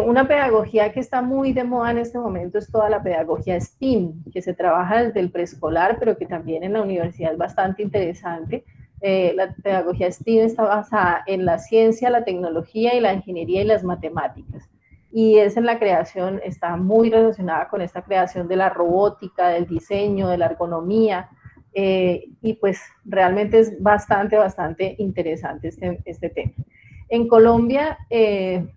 Una pedagogía que está muy de moda en este momento es toda la pedagogía STEAM, que se trabaja desde el preescolar, pero que también en la universidad es bastante interesante. La pedagogía STEAM está basada en la ciencia, la tecnología y la ingeniería y las matemáticas. Y es en la creación, está muy relacionada con esta creación de la robótica, del diseño, de la ergonomía, y pues realmente es bastante interesante este tema. En Colombia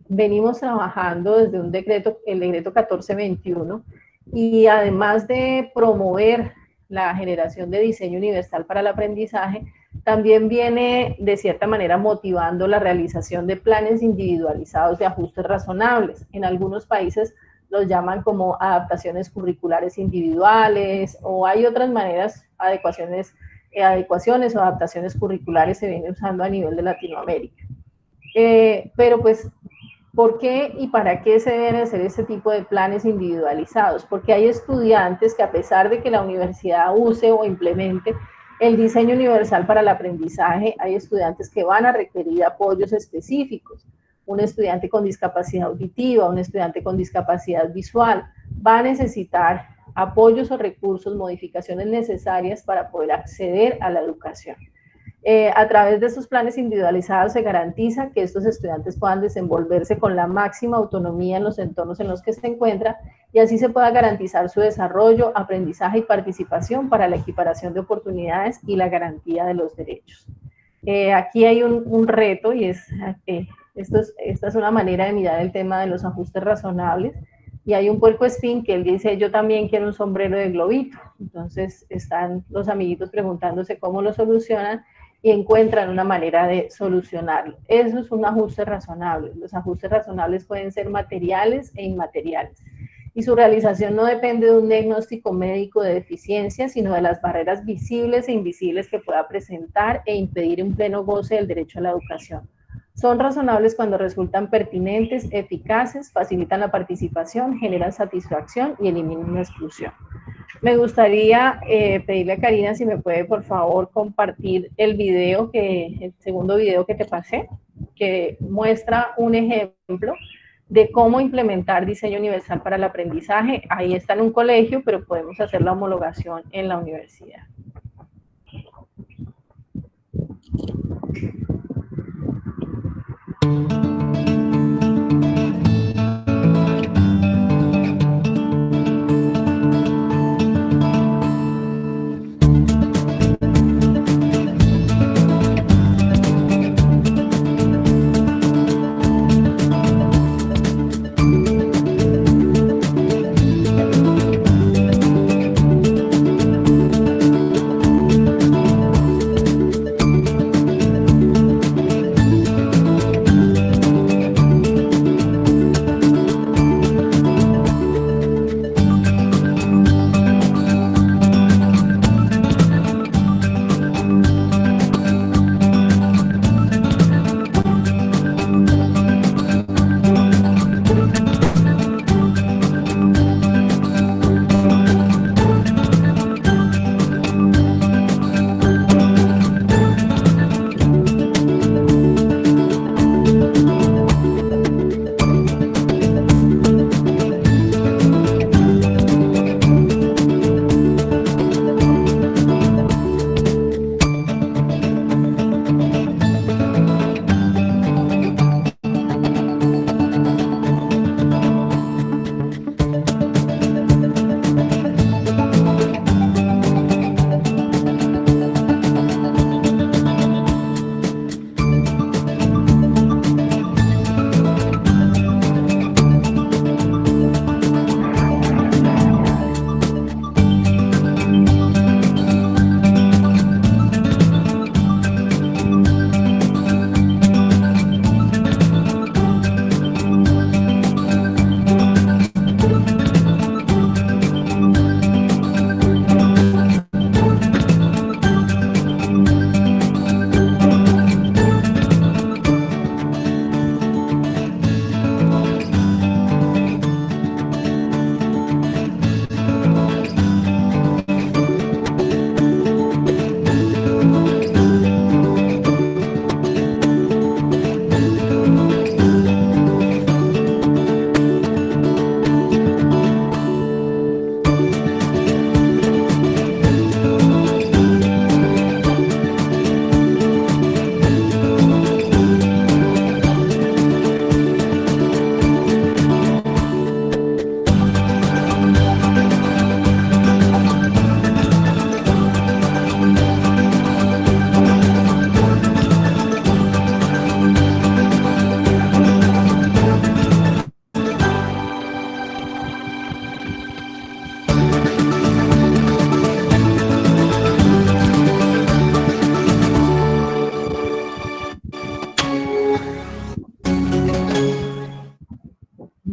venimos trabajando desde el decreto 1421, y además de promover la generación de diseño universal para el aprendizaje, también viene de cierta manera motivando la realización de planes individualizados de ajustes razonables. En algunos países los llaman como adaptaciones curriculares individuales, o hay otras maneras, adecuaciones o adaptaciones curriculares se vienen usando a nivel de Latinoamérica. Pero pues, ¿por qué y para qué se deben hacer este tipo de planes individualizados? Porque hay estudiantes que, a pesar de que la universidad use o implemente el diseño universal para el aprendizaje, hay estudiantes que van a requerir apoyos específicos. Un estudiante con discapacidad auditiva, un estudiante con discapacidad visual, va a necesitar apoyos o recursos, modificaciones necesarias para poder acceder a la educación. A través de estos planes individualizados se garantiza que estos estudiantes puedan desenvolverse con la máxima autonomía en los entornos en los que se encuentran, y así se pueda garantizar su desarrollo, aprendizaje y participación para la equiparación de oportunidades y la garantía de los derechos. Aquí hay un reto, y esta es una manera de mirar el tema de los ajustes razonables, y hay un puercoespín que él dice: yo también quiero un sombrero de globito. Entonces están los amiguitos preguntándose cómo lo solucionan, y encuentran una manera de solucionarlo. Eso es un ajuste razonable. Los ajustes razonables pueden ser materiales e inmateriales, y su realización no depende de un diagnóstico médico de deficiencia, sino de las barreras visibles e invisibles que pueda presentar e impedir un pleno goce del derecho a la educación. Son razonables cuando resultan pertinentes, eficaces, facilitan la participación, generan satisfacción y eliminan la exclusión. Me gustaría pedirle a Karina si me puede, por favor, compartir el segundo video que te pasé, que muestra un ejemplo de cómo implementar diseño universal para el aprendizaje. Ahí está en un colegio, pero podemos hacer la homologación en la universidad.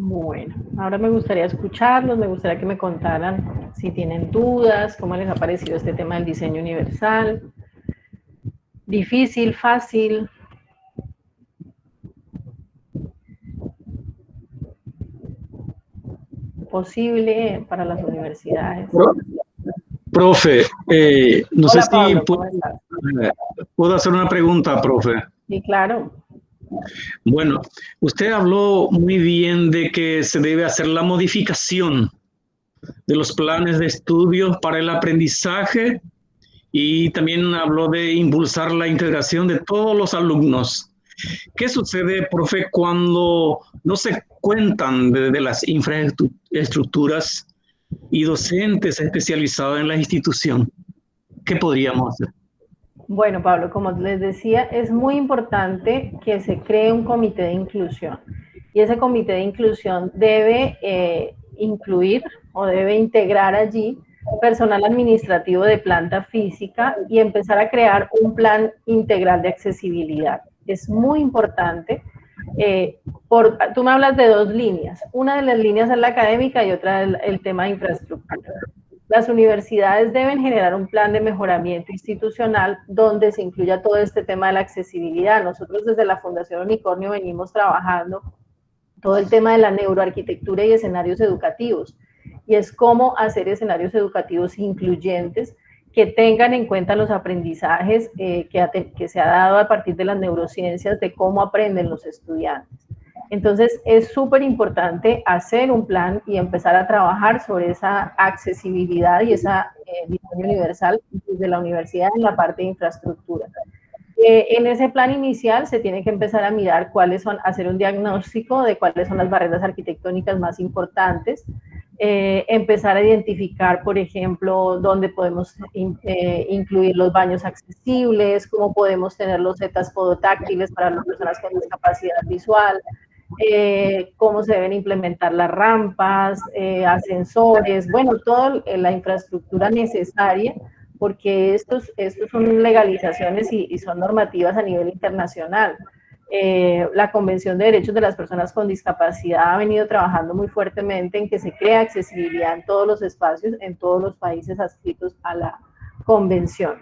Bueno, ahora me gustaría escucharlos, me gustaría que me contaran si tienen dudas, cómo les ha parecido este tema del diseño universal. Difícil, fácil. Posible para las universidades. Profe, no sé Hola, si Pablo, ¿cómo estás? puedo hacer una pregunta, profe. Sí, claro. Bueno, usted habló muy bien de que se debe hacer la modificación de los planes de estudios para el aprendizaje y también habló de impulsar la integración de todos los alumnos. ¿Qué sucede, profe, cuando no se cuentan de las infraestructuras y docentes especializados en la institución? ¿Qué podríamos hacer? Bueno, Pablo, como les decía, es muy importante que se cree un comité de inclusión. Y ese comité de inclusión debe incluir o debe integrar allí personal administrativo de planta física y empezar a crear un plan integral de accesibilidad. Es muy importante. Tú me hablas de dos líneas. Una de las líneas es la académica y otra es el tema de infraestructura. Las universidades deben generar un plan de mejoramiento institucional donde se incluya todo este tema de la accesibilidad. Nosotros desde la Fundación Unicornio venimos trabajando todo el tema de la neuroarquitectura y escenarios educativos. Y es cómo hacer escenarios educativos incluyentes que tengan en cuenta los aprendizajes que se ha dado a partir de las neurociencias de cómo aprenden los estudiantes. Entonces, es súper importante hacer un plan y empezar a trabajar sobre esa accesibilidad y esa diseño universal desde la universidad en la parte de infraestructura. En ese plan inicial se tiene que empezar a mirar hacer un diagnóstico de cuáles son las barreras arquitectónicas más importantes, empezar a identificar, por ejemplo, dónde podemos incluir los baños accesibles, cómo podemos tener los setas podotáctiles para las personas con discapacidad visual, cómo se deben implementar las rampas, ascensores, bueno, toda la infraestructura necesaria, porque estos son legalizaciones y son normativas a nivel internacional. La Convención de Derechos de las Personas con Discapacidad ha venido trabajando muy fuertemente en que se crea accesibilidad en todos los espacios, en todos los países adscritos a la Convención.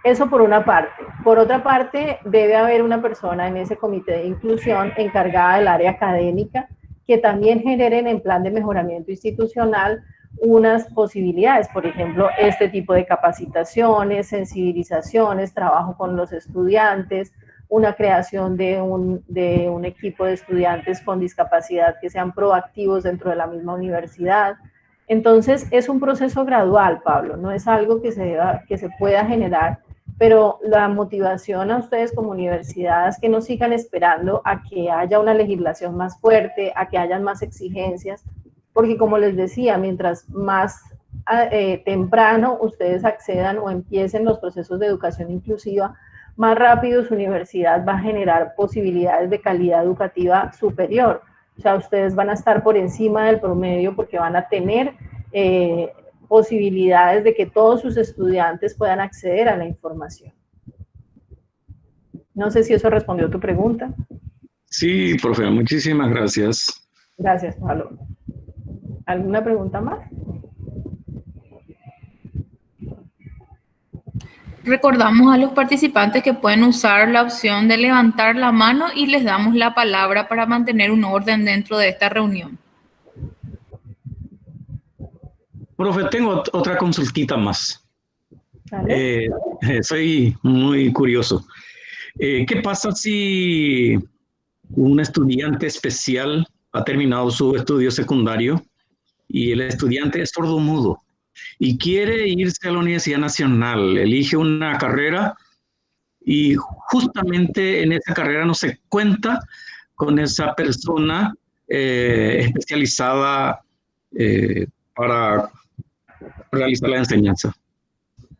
Eso por una parte. Por otra parte, debe haber una persona en ese comité de inclusión encargada del área académica que también generen en plan de mejoramiento institucional unas posibilidades, por ejemplo, este tipo de capacitaciones, sensibilizaciones, trabajo con los estudiantes, una creación de un equipo de estudiantes con discapacidad que sean proactivos dentro de la misma universidad. Entonces, es un proceso gradual, Pablo, no es algo que se pueda generar, pero la motivación a ustedes como universidad es que no sigan esperando a que haya una legislación más fuerte, a que hayan más exigencias, porque como les decía, mientras más temprano ustedes accedan o empiecen los procesos de educación inclusiva, más rápido su universidad va a generar posibilidades de calidad educativa superior. O sea, ustedes van a estar por encima del promedio porque van a tener posibilidades de que todos sus estudiantes puedan acceder a la información. No sé si eso respondió a tu pregunta. Sí, profe, muchísimas gracias. Gracias, Pablo. ¿Alguna pregunta más? Recordamos a los participantes que pueden usar la opción de levantar la mano y les damos la palabra para mantener un orden dentro de esta reunión. Profe, tengo otra consultita más. Soy muy curioso. ¿Qué pasa si un estudiante especial ha terminado su estudio secundario y el estudiante es sordomudo y quiere irse a la Universidad Nacional, elige una carrera y justamente en esa carrera no se cuenta con esa persona especializada para realizar la enseñanza?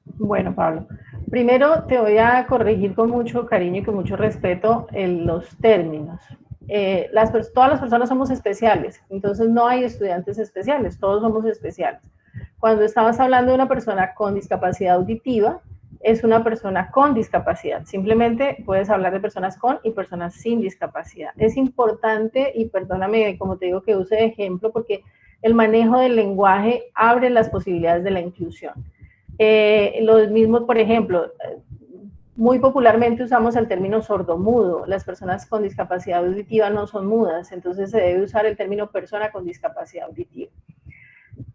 Bueno, Pablo, primero te voy a corregir con mucho cariño y con mucho respeto los términos. Todas las personas somos especiales, entonces no hay estudiantes especiales, todos somos especiales. Cuando estabas hablando de una persona con discapacidad auditiva, es una persona con discapacidad. Simplemente puedes hablar de personas con y personas sin discapacidad. Es importante, y perdóname, como te digo, que use de ejemplo, porque el manejo del lenguaje abre las posibilidades de la inclusión. Los mismos, por ejemplo, muy popularmente usamos el término sordomudo. Las personas con discapacidad auditiva no son mudas, entonces se debe usar el término persona con discapacidad auditiva.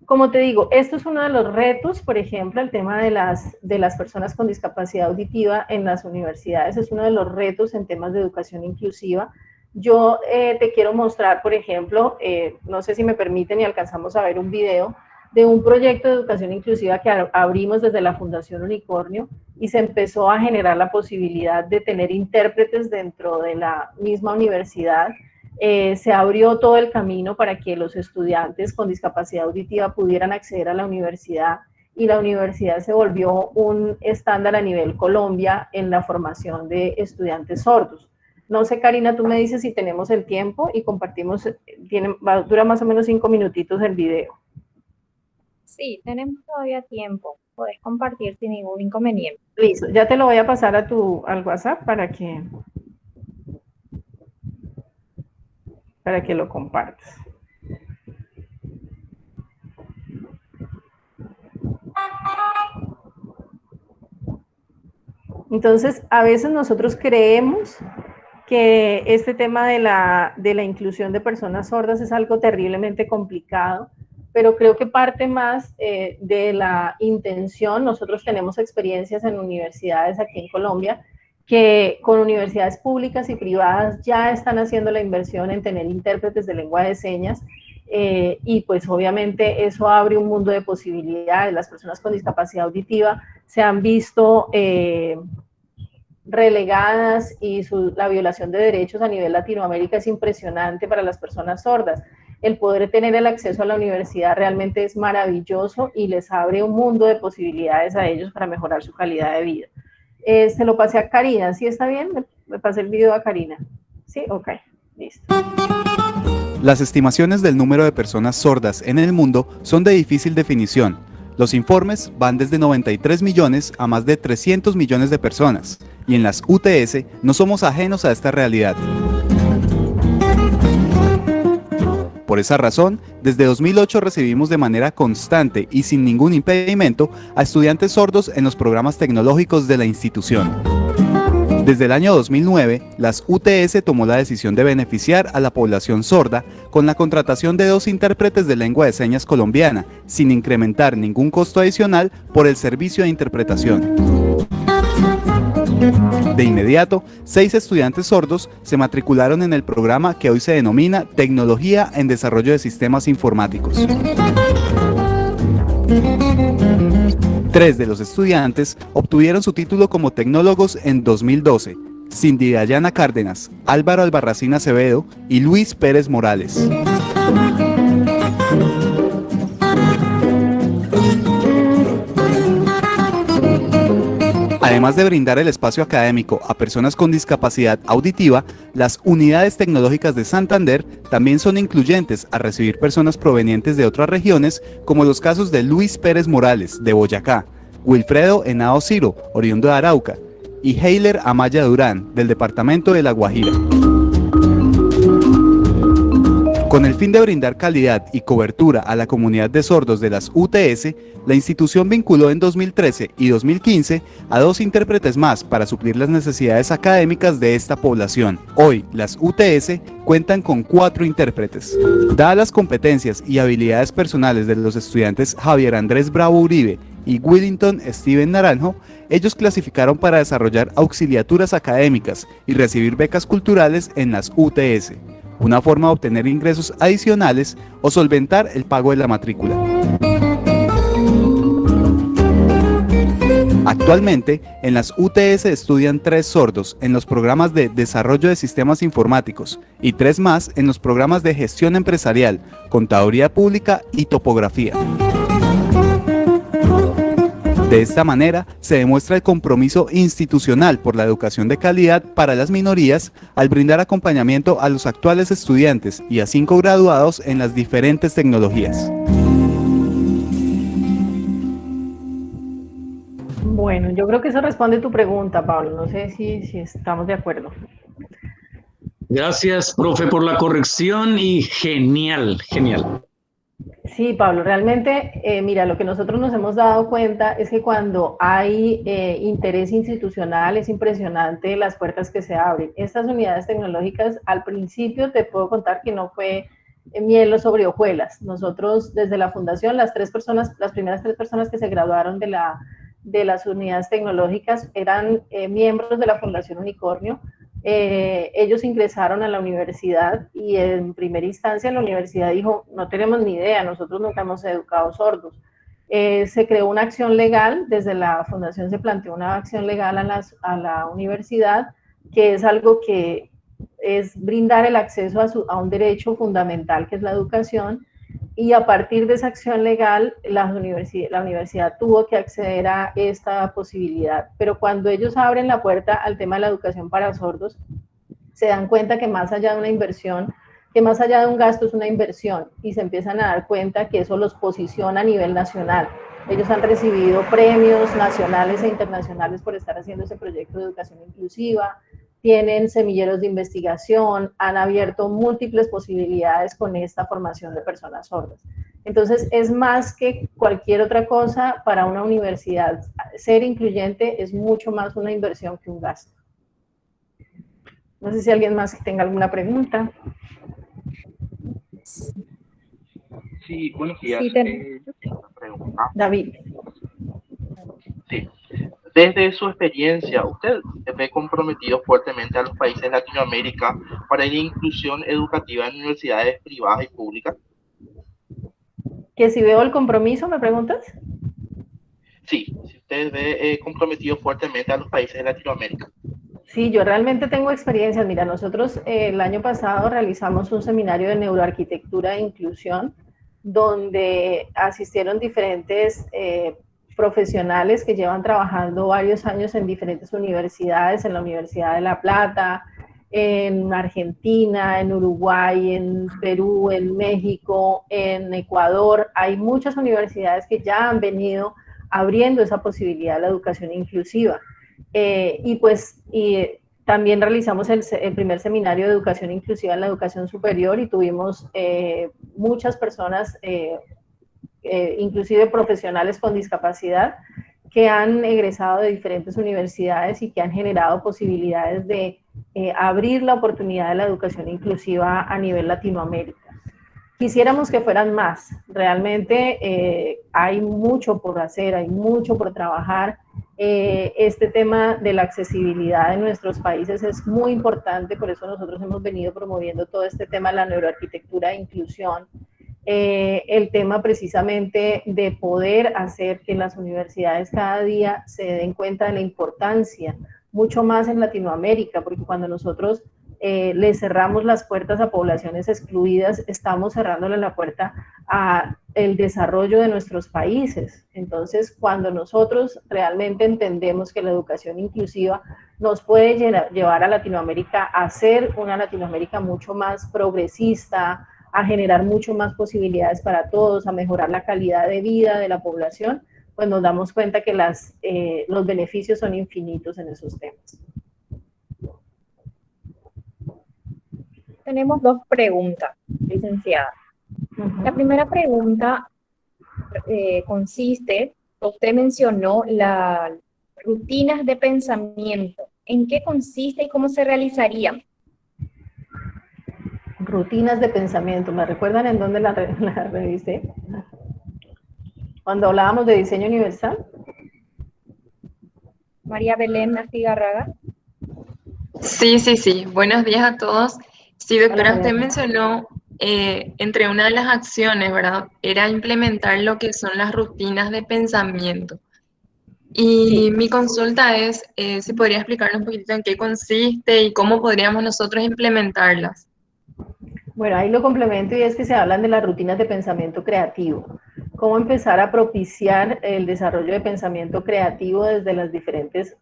Como te digo, esto es uno de los retos, por ejemplo, el tema de las personas con discapacidad auditiva en las universidades, es uno de los retos en temas de educación inclusiva. Yo te quiero mostrar, por ejemplo, no sé si me permiten y alcanzamos a ver un video de un proyecto de educación inclusiva que abrimos desde la Fundación Unicornio y se empezó a generar la posibilidad de tener intérpretes dentro de la misma universidad. Se abrió todo el camino para que los estudiantes con discapacidad auditiva pudieran acceder a la universidad y la universidad se volvió un estándar a nivel Colombia en la formación de estudiantes sordos. No sé, Karina, tú me dices si tenemos el tiempo y compartimos, dura más o menos 5 minutitos el video. Sí, tenemos todavía tiempo. Podés compartir sin ningún inconveniente. Listo, ya te lo voy a pasar a al WhatsApp para que lo compartas. Entonces, a veces nosotros creemos que este tema de la inclusión de personas sordas es algo terriblemente complicado, pero creo que parte más de la intención. Nosotros tenemos experiencias en universidades aquí en Colombia que con universidades públicas y privadas ya están haciendo la inversión en tener intérpretes de lengua de señas y pues obviamente eso abre un mundo de posibilidades. Las personas con discapacidad auditiva se han visto relegadas y la violación de derechos a nivel Latinoamérica es impresionante para las personas sordas. El poder tener el acceso a la universidad realmente es maravilloso y les abre un mundo de posibilidades a ellos para mejorar su calidad de vida. Se lo pasé a Karina, ¿sí está bien? Me pasé el video a Karina. ¿Sí? Ok, listo. Las estimaciones del número de personas sordas en el mundo son de difícil definición. Los informes van desde 93 millones a más de 300 millones de personas, y en las UTS no somos ajenos a esta realidad. Por esa razón, desde 2008 recibimos de manera constante y sin ningún impedimento a estudiantes sordos en los programas tecnológicos de la institución. Desde el año 2009, las UTS tomó la decisión de beneficiar a la población sorda con la contratación de 2 intérpretes de lengua de señas colombiana, sin incrementar ningún costo adicional por el servicio de interpretación. De inmediato, 6 estudiantes sordos se matricularon en el programa que hoy se denomina Tecnología en Desarrollo de Sistemas Informáticos. 3 de los estudiantes obtuvieron su título como tecnólogos en 2012, Cindy Dayana Cárdenas, Álvaro Albarracín Acevedo y Luis Pérez Morales. Además de brindar el espacio académico a personas con discapacidad auditiva, las unidades tecnológicas de Santander también son incluyentes a recibir personas provenientes de otras regiones, como los casos de Luis Pérez Morales, de Boyacá, Wilfredo Henao Ciro, oriundo de Arauca, y Heiler Amaya Durán, del departamento de La Guajira. Con el fin de brindar calidad y cobertura a la comunidad de sordos de las UTS, la institución vinculó en 2013 y 2015 a 2 intérpretes más para suplir las necesidades académicas de esta población. Hoy, las UTS cuentan con 4 intérpretes. Dadas las competencias y habilidades personales de los estudiantes Javier Andrés Bravo Uribe y Willington Steven Naranjo, ellos clasificaron para desarrollar auxiliaturas académicas y recibir becas culturales en las UTS. Una forma de obtener ingresos adicionales o solventar el pago de la matrícula. Actualmente, en las UTS estudian 3 sordos en los programas de Desarrollo de Sistemas Informáticos y 3 más en los programas de Gestión Empresarial, Contaduría Pública y Topografía. De esta manera, se demuestra el compromiso institucional por la educación de calidad para las minorías al brindar acompañamiento a los actuales estudiantes y a 5 graduados en las diferentes tecnologías. Bueno, yo creo que eso responde tu pregunta, Pablo. No sé si estamos de acuerdo. Gracias, profe, por la corrección y genial, genial. Sí, Pablo, realmente, mira, lo que nosotros nos hemos dado cuenta es que cuando hay interés institucional es impresionante las puertas que se abren. Estas unidades tecnológicas, al principio te puedo contar que no fue miel sobre hojuelas. Nosotros desde la fundación, las primeras 3 personas que se graduaron de las unidades tecnológicas eran miembros de la Fundación Unicornio. Ellos ingresaron a la universidad y en primera instancia la universidad dijo, no tenemos ni idea, nosotros nunca hemos educado sordos. Se creó una acción legal, desde la fundación se planteó una acción legal a la universidad, que es algo que es brindar el acceso a un derecho fundamental que es la educación, y a partir de esa acción legal la universidad tuvo que acceder a esta posibilidad. Pero cuando ellos abren la puerta al tema de la educación para sordos, se dan cuenta que más allá de una inversión, que más allá de un gasto es una inversión, y se empiezan a dar cuenta que eso los posiciona a nivel nacional. Ellos han recibido premios nacionales e internacionales por estar haciendo ese proyecto de educación inclusiva, tienen semilleros de investigación, han abierto múltiples posibilidades con esta formación de personas sordas. Entonces, es más que cualquier otra cosa para una universidad. Ser incluyente es mucho más una inversión que un gasto. No sé si alguien más tenga alguna pregunta. Sí, buenos días. Sí, Pregunta. David. Sí. Desde su experiencia, ¿usted ve comprometido fuertemente a los países de Latinoamérica para la inclusión educativa en universidades privadas y públicas? ¿Que si veo el compromiso, me preguntas? Sí, si usted ve comprometido fuertemente a los países de Latinoamérica. Sí, yo realmente tengo experiencias. Mira, nosotros el año pasado realizamos un seminario de neuroarquitectura e inclusión, donde asistieron diferentes profesionales que llevan trabajando varios años en diferentes universidades, en la Universidad de La Plata, en Argentina, en Uruguay, en Perú, en México, en Ecuador. Hay muchas universidades que ya han venido abriendo esa posibilidad de la educación inclusiva. Y también realizamos el primer seminario de educación inclusiva en la educación superior y tuvimos muchas personas, inclusive profesionales con discapacidad, que han egresado de diferentes universidades y que han generado posibilidades de abrir la oportunidad de la educación inclusiva a nivel Latinoamérica. Quisiéramos que fueran más. Realmente hay mucho por hacer, hay mucho por trabajar. Este tema de la accesibilidad en nuestros países es muy importante, por eso nosotros hemos venido promoviendo todo este tema de la neuroarquitectura e inclusión. El tema precisamente de poder hacer que las universidades cada día se den cuenta de la importancia, mucho más en Latinoamérica, porque cuando nosotros le cerramos las puertas a poblaciones excluidas, estamos cerrándole la puerta a el desarrollo de nuestros países. Entonces, cuando nosotros realmente entendemos que la educación inclusiva nos puede llevar a Latinoamérica a ser una Latinoamérica mucho más progresista, a generar mucho más posibilidades para todos, a mejorar la calidad de vida de la población, pues nos damos cuenta que los beneficios son infinitos en esos temas. Tenemos 2 preguntas, licenciada. La primera pregunta consiste, usted mencionó las rutinas de pensamiento. ¿En qué consiste y cómo se realizarían? Rutinas de pensamiento, ¿me recuerdan en dónde la revisé? Cuando hablábamos de diseño universal. María Belén Astigarraga. Sí. Buenos días a todos. Sí, doctora, Hola, usted mencionó entre una de las acciones, ¿verdad? Era implementar lo que son las rutinas de pensamiento. Y sí. Mi consulta es si podría explicarnos un poquito en qué consiste y cómo podríamos nosotros implementarlas. Bueno, ahí lo complemento y es que se hablan de las rutinas de pensamiento creativo. Cómo empezar a propiciar el desarrollo de pensamiento creativo desde las diferentes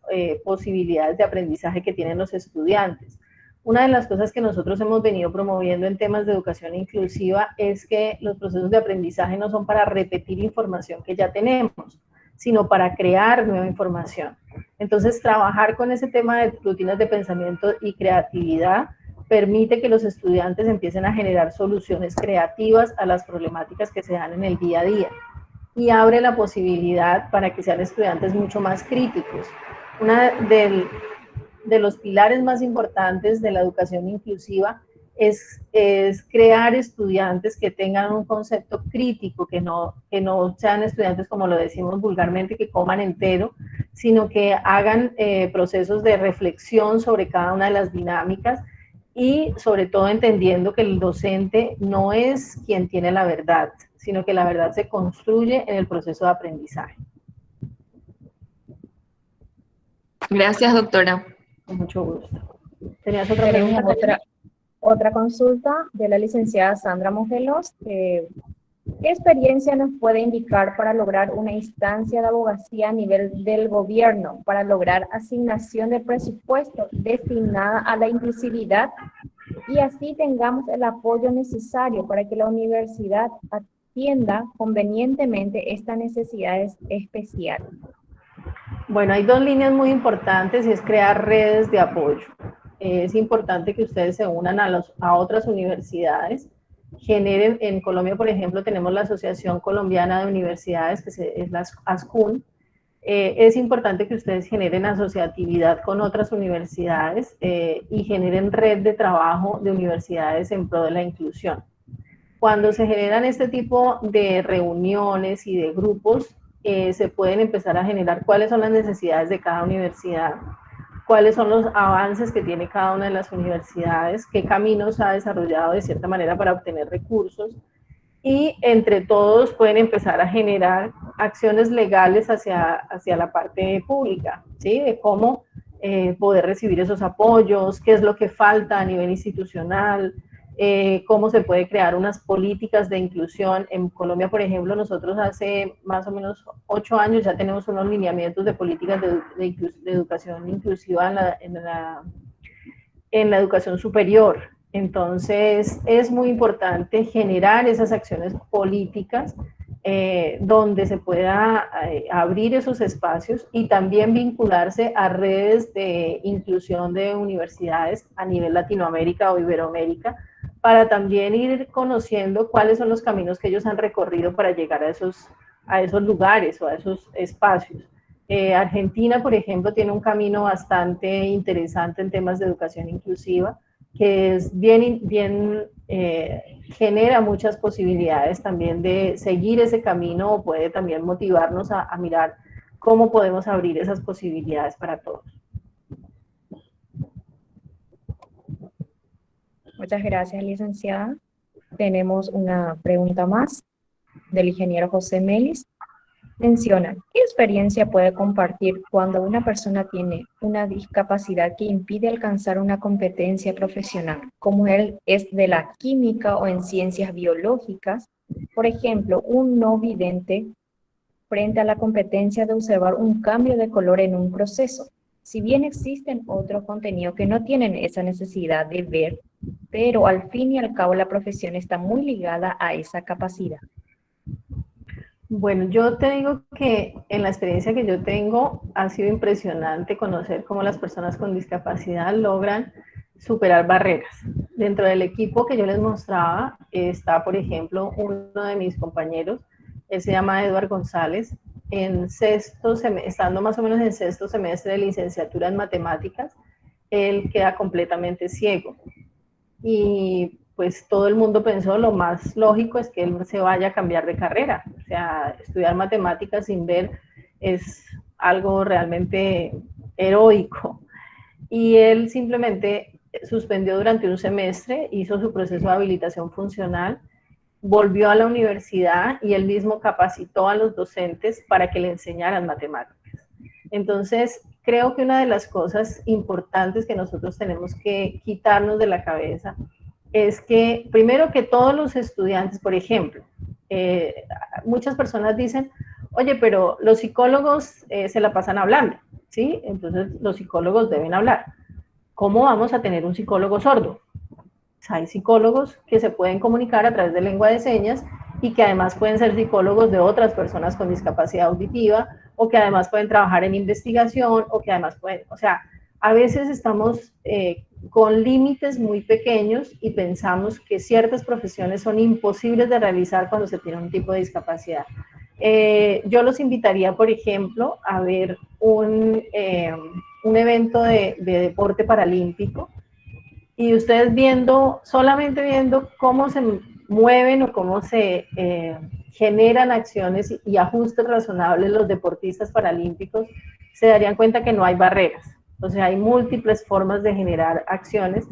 posibilidades de aprendizaje que tienen los estudiantes. Una de las cosas que nosotros hemos venido promoviendo en temas de educación inclusiva es que los procesos de aprendizaje no son para repetir información que ya tenemos, sino para crear nueva información. Entonces, trabajar con ese tema de rutinas de pensamiento y creatividad permite que los estudiantes empiecen a generar soluciones creativas a las problemáticas que se dan en el día a día y abre la posibilidad para que sean estudiantes mucho más críticos. Una de los pilares más importantes de la educación inclusiva es crear estudiantes que tengan un concepto crítico, que no sean estudiantes, como lo decimos vulgarmente, que coman entero, sino que hagan procesos de reflexión sobre cada una de las dinámicas y sobre todo entendiendo que el docente no es quien tiene la verdad, sino que la verdad se construye en el proceso de aprendizaje. Gracias, doctora. Con mucho gusto. ¿Tenías otra Tenemos pregunta? otra consulta de la licenciada Sandra Mogelos. ¿Qué experiencia nos puede indicar para lograr una instancia de abogacía a nivel del gobierno, para lograr asignación de presupuesto destinada a la inclusividad y así tengamos el apoyo necesario para que la universidad atienda convenientemente estas necesidades especiales? Bueno, hay dos líneas muy importantes y es crear redes de apoyo. Es importante que ustedes se unan a otras universidades, generen, en Colombia, por ejemplo, tenemos la Asociación Colombiana de Universidades, que es la ASCUN. Es importante que ustedes generen asociatividad con otras universidades y generen red de trabajo de universidades en pro de la inclusión. Cuando se generan este tipo de reuniones y de grupos, se pueden empezar a generar cuáles son las necesidades de cada universidad, cuáles son los avances que tiene cada una de las universidades, qué caminos ha desarrollado de cierta manera para obtener recursos, y entre todos pueden empezar a generar acciones legales hacia la parte pública, ¿sí? De cómo poder recibir esos apoyos, qué es lo que falta a nivel institucional, cómo se puede crear unas políticas de inclusión. En Colombia, por ejemplo, nosotros hace más o menos 8 años ya tenemos unos lineamientos de políticas de educación inclusiva en la educación superior. Entonces, es muy importante generar esas acciones políticas donde se pueda abrir esos espacios y también vincularse a redes de inclusión de universidades a nivel Latinoamérica o Iberoamérica, para también ir conociendo cuáles son los caminos que ellos han recorrido para llegar a esos lugares o a esos espacios. Argentina, por ejemplo, tiene un camino bastante interesante en temas de educación inclusiva, que es genera muchas posibilidades también de seguir ese camino, o puede también motivarnos a mirar cómo podemos abrir esas posibilidades para todos. Muchas gracias, licenciada. Tenemos una pregunta más del ingeniero José Melis. Menciona, ¿qué experiencia puede compartir cuando una persona tiene una discapacidad que impide alcanzar una competencia profesional, como él es de la química o en ciencias biológicas? Por ejemplo, un no vidente frente a la competencia de observar un cambio de color en un proceso. Si bien existen otros contenidos que no tienen esa necesidad de ver, pero al fin y al cabo la profesión está muy ligada a esa capacidad. Bueno, yo te digo que en la experiencia que yo tengo ha sido impresionante conocer cómo las personas con discapacidad logran superar barreras. Dentro del equipo que yo les mostraba está, por ejemplo, uno de mis compañeros, él se llama Eduardo González, estando más o menos en sexto semestre de licenciatura en matemáticas, él queda completamente ciego. Y pues todo el mundo pensó, lo más lógico es que él se vaya a cambiar de carrera. O sea, estudiar matemáticas sin ver es algo realmente heroico. Y él simplemente suspendió durante un semestre, hizo su proceso de habilitación funcional, volvió a la universidad y él mismo capacitó a los docentes para que le enseñaran matemáticas. Entonces, creo que una de las cosas importantes que nosotros tenemos que quitarnos de la cabeza es que, primero, que todos los estudiantes, por ejemplo, muchas personas dicen, oye, pero los psicólogos se la pasan hablando, ¿sí? Entonces, los psicólogos deben hablar. ¿Cómo vamos a tener un psicólogo sordo? Hay psicólogos que se pueden comunicar a través de lengua de señas y que además pueden ser psicólogos de otras personas con discapacidad auditiva o que además pueden trabajar en investigación, o que además pueden, o sea, a veces estamos con límites muy pequeños y pensamos que ciertas profesiones son imposibles de realizar cuando se tiene un tipo de discapacidad. Yo los invitaría, por ejemplo, a ver un evento de deporte paralímpico, y ustedes solamente viendo cómo se mueven o cómo se generan acciones y ajustes razonables los deportistas paralímpicos, se darían cuenta que no hay barreras. O sea, hay múltiples formas de generar acciones.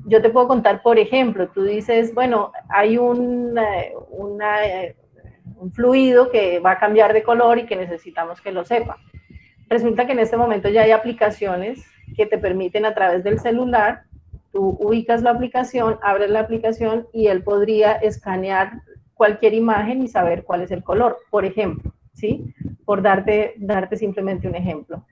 Yo te puedo contar, por ejemplo, tú dices, bueno, hay un fluido que va a cambiar de color y que necesitamos que lo sepa. Resulta que en este momento ya hay aplicaciones que te permiten a través del celular, tú ubicas la aplicación, abres la aplicación y él podría escanear cualquier imagen y saber cuál es el color, por ejemplo, ¿sí? Por darte simplemente un ejemplo.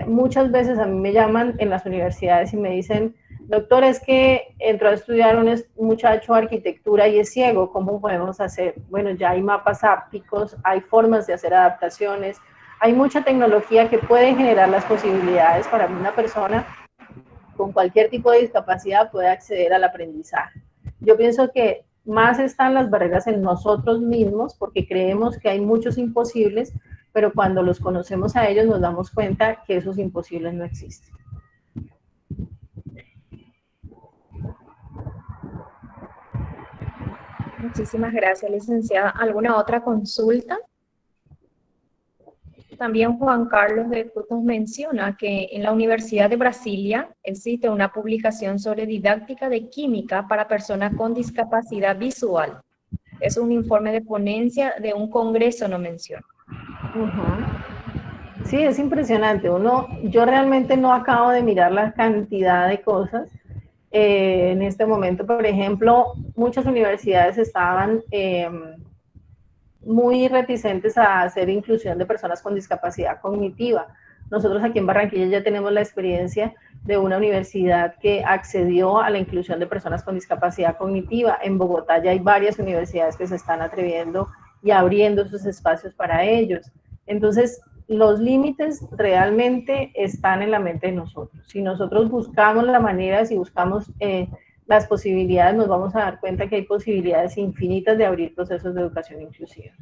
Muchas veces a mí me llaman en las universidades y me dicen, doctor, es que entró a estudiar un muchacho arquitectura y es ciego, ¿cómo podemos hacer? Bueno, ya hay mapas ápticos, hay formas de hacer adaptaciones, hay mucha tecnología que puede generar las posibilidades para que una persona con cualquier tipo de discapacidad pueda acceder al aprendizaje. Yo pienso que más están las barreras en nosotros mismos porque creemos que hay muchos imposibles, pero cuando los conocemos a ellos nos damos cuenta que esos imposibles no existen. Muchísimas gracias, licenciada. ¿Alguna otra consulta? También Juan Carlos de Frutos menciona que en la Universidad de Brasilia existe una publicación sobre didáctica de química para personas con discapacidad visual. Es un informe de ponencia de un congreso, no menciona. Sí, es impresionante. Yo realmente no acabo de mirar la cantidad de cosas. En este momento, por ejemplo, muchas universidades estaban muy reticentes a hacer inclusión de personas con discapacidad cognitiva. Nosotros aquí en Barranquilla ya tenemos la experiencia de una universidad que accedió a la inclusión de personas con discapacidad cognitiva. En Bogotá ya hay varias universidades que se están atreviendo y abriendo esos espacios para ellos. Entonces, los límites realmente están en la mente de nosotros. Si nosotros buscamos la manera, si buscamos las posibilidades, nos vamos a dar cuenta que hay posibilidades infinitas de abrir procesos de educación inclusiva.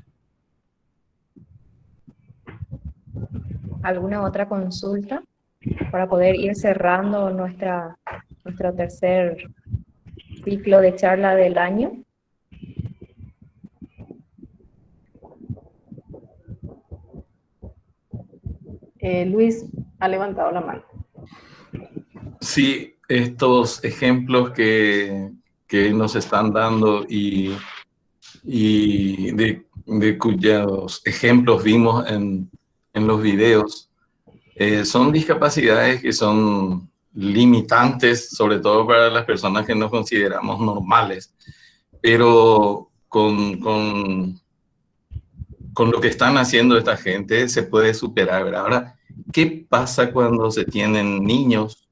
¿Alguna otra consulta para poder ir cerrando nuestro tercer ciclo de charla del año? Luis ha levantado la mano. Sí, estos ejemplos que nos están dando y de cuyos ejemplos vimos en los videos, son discapacidades que son limitantes, sobre todo para las personas que nos consideramos normales, pero con lo que están haciendo esta gente se puede superar. Ahora, ¿qué pasa cuando se tienen niños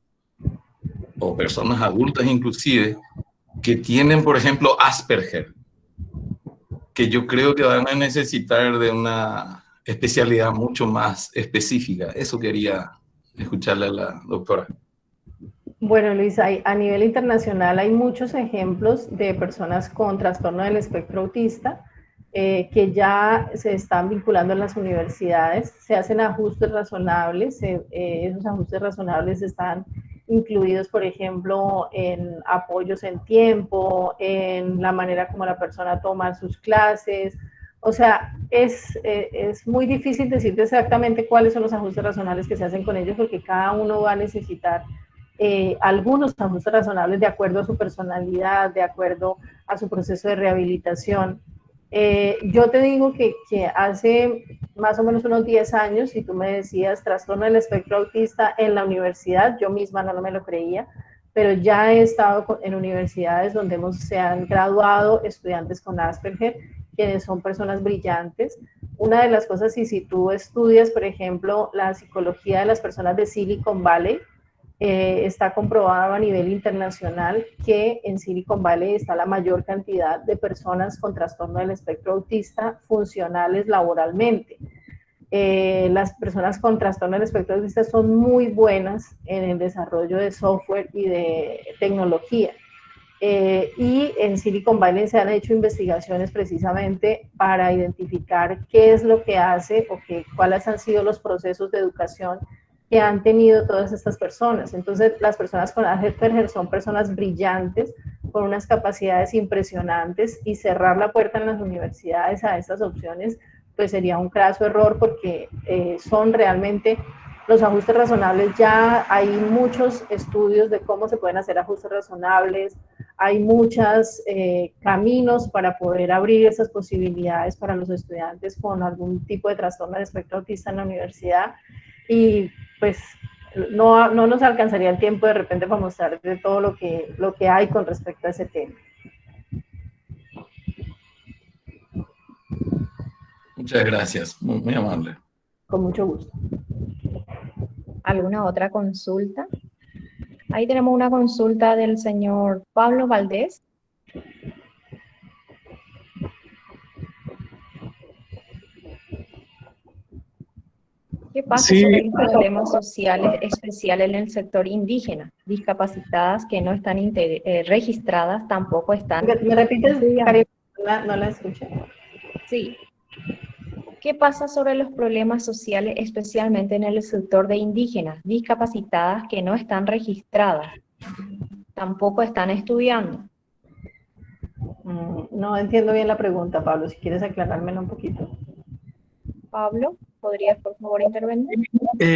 o personas adultas inclusive que tienen, por ejemplo, Asperger, que yo creo que van a necesitar de una especialidad mucho más específica? Eso quería escucharle a la doctora. Bueno, Luis, a nivel internacional hay muchos ejemplos de personas con trastorno del espectro autista que ya se están vinculando en las universidades, se hacen ajustes razonables, esos ajustes razonables están incluidos, por ejemplo, en apoyos en tiempo, en la manera como la persona toma sus clases. O sea, es muy difícil decirte exactamente cuáles son los ajustes razonables que se hacen con ellos, porque cada uno va a necesitar algunos ajustes razonables de acuerdo a su personalidad, de acuerdo a su proceso de rehabilitación. Yo te digo que hace más o menos unos 10 años, si tú me decías trastorno del espectro autista en la universidad, yo misma no me lo creía, pero ya he estado en universidades donde se han graduado estudiantes con Asperger, quienes son personas brillantes. Una de las cosas, y si tú estudias, por ejemplo, la psicología de las personas de Silicon Valley, está comprobado a nivel internacional que en Silicon Valley está la mayor cantidad de personas con trastorno del espectro autista funcionales laboralmente. Las personas con trastorno del espectro autista son muy buenas en el desarrollo de software y de tecnología. Y en Silicon Valley se han hecho investigaciones precisamente para identificar qué es lo que hace o cuáles han sido los procesos de educación que han tenido todas estas personas. Entonces, las personas con Asperger son personas brillantes, con unas capacidades impresionantes, y cerrar la puerta en las universidades a estas opciones pues sería un craso error, porque son realmente los ajustes razonables. Ya hay muchos estudios de cómo se pueden hacer ajustes razonables, hay muchos caminos para poder abrir esas posibilidades para los estudiantes con algún tipo de trastorno del espectro autista en la universidad, y pues no nos alcanzaría el tiempo de repente para mostrar de todo lo que hay con respecto a ese tema. Muchas gracias, muy amable. Con mucho gusto. ¿Alguna otra consulta? Ahí tenemos una consulta del señor Pablo Valdés. ¿Qué pasa sobre los problemas sociales especiales en el sector indígena? Discapacitadas que no están registradas tampoco están... ¿Me repites, Karim? No la escuché. Sí. ¿Qué pasa sobre los problemas sociales, especialmente en el sector de indígenas, discapacitadas que no están registradas, tampoco están estudiando? No entiendo bien la pregunta, Pablo, si quieres aclarármela un poquito. Pablo, ¿podrías por favor intervenir?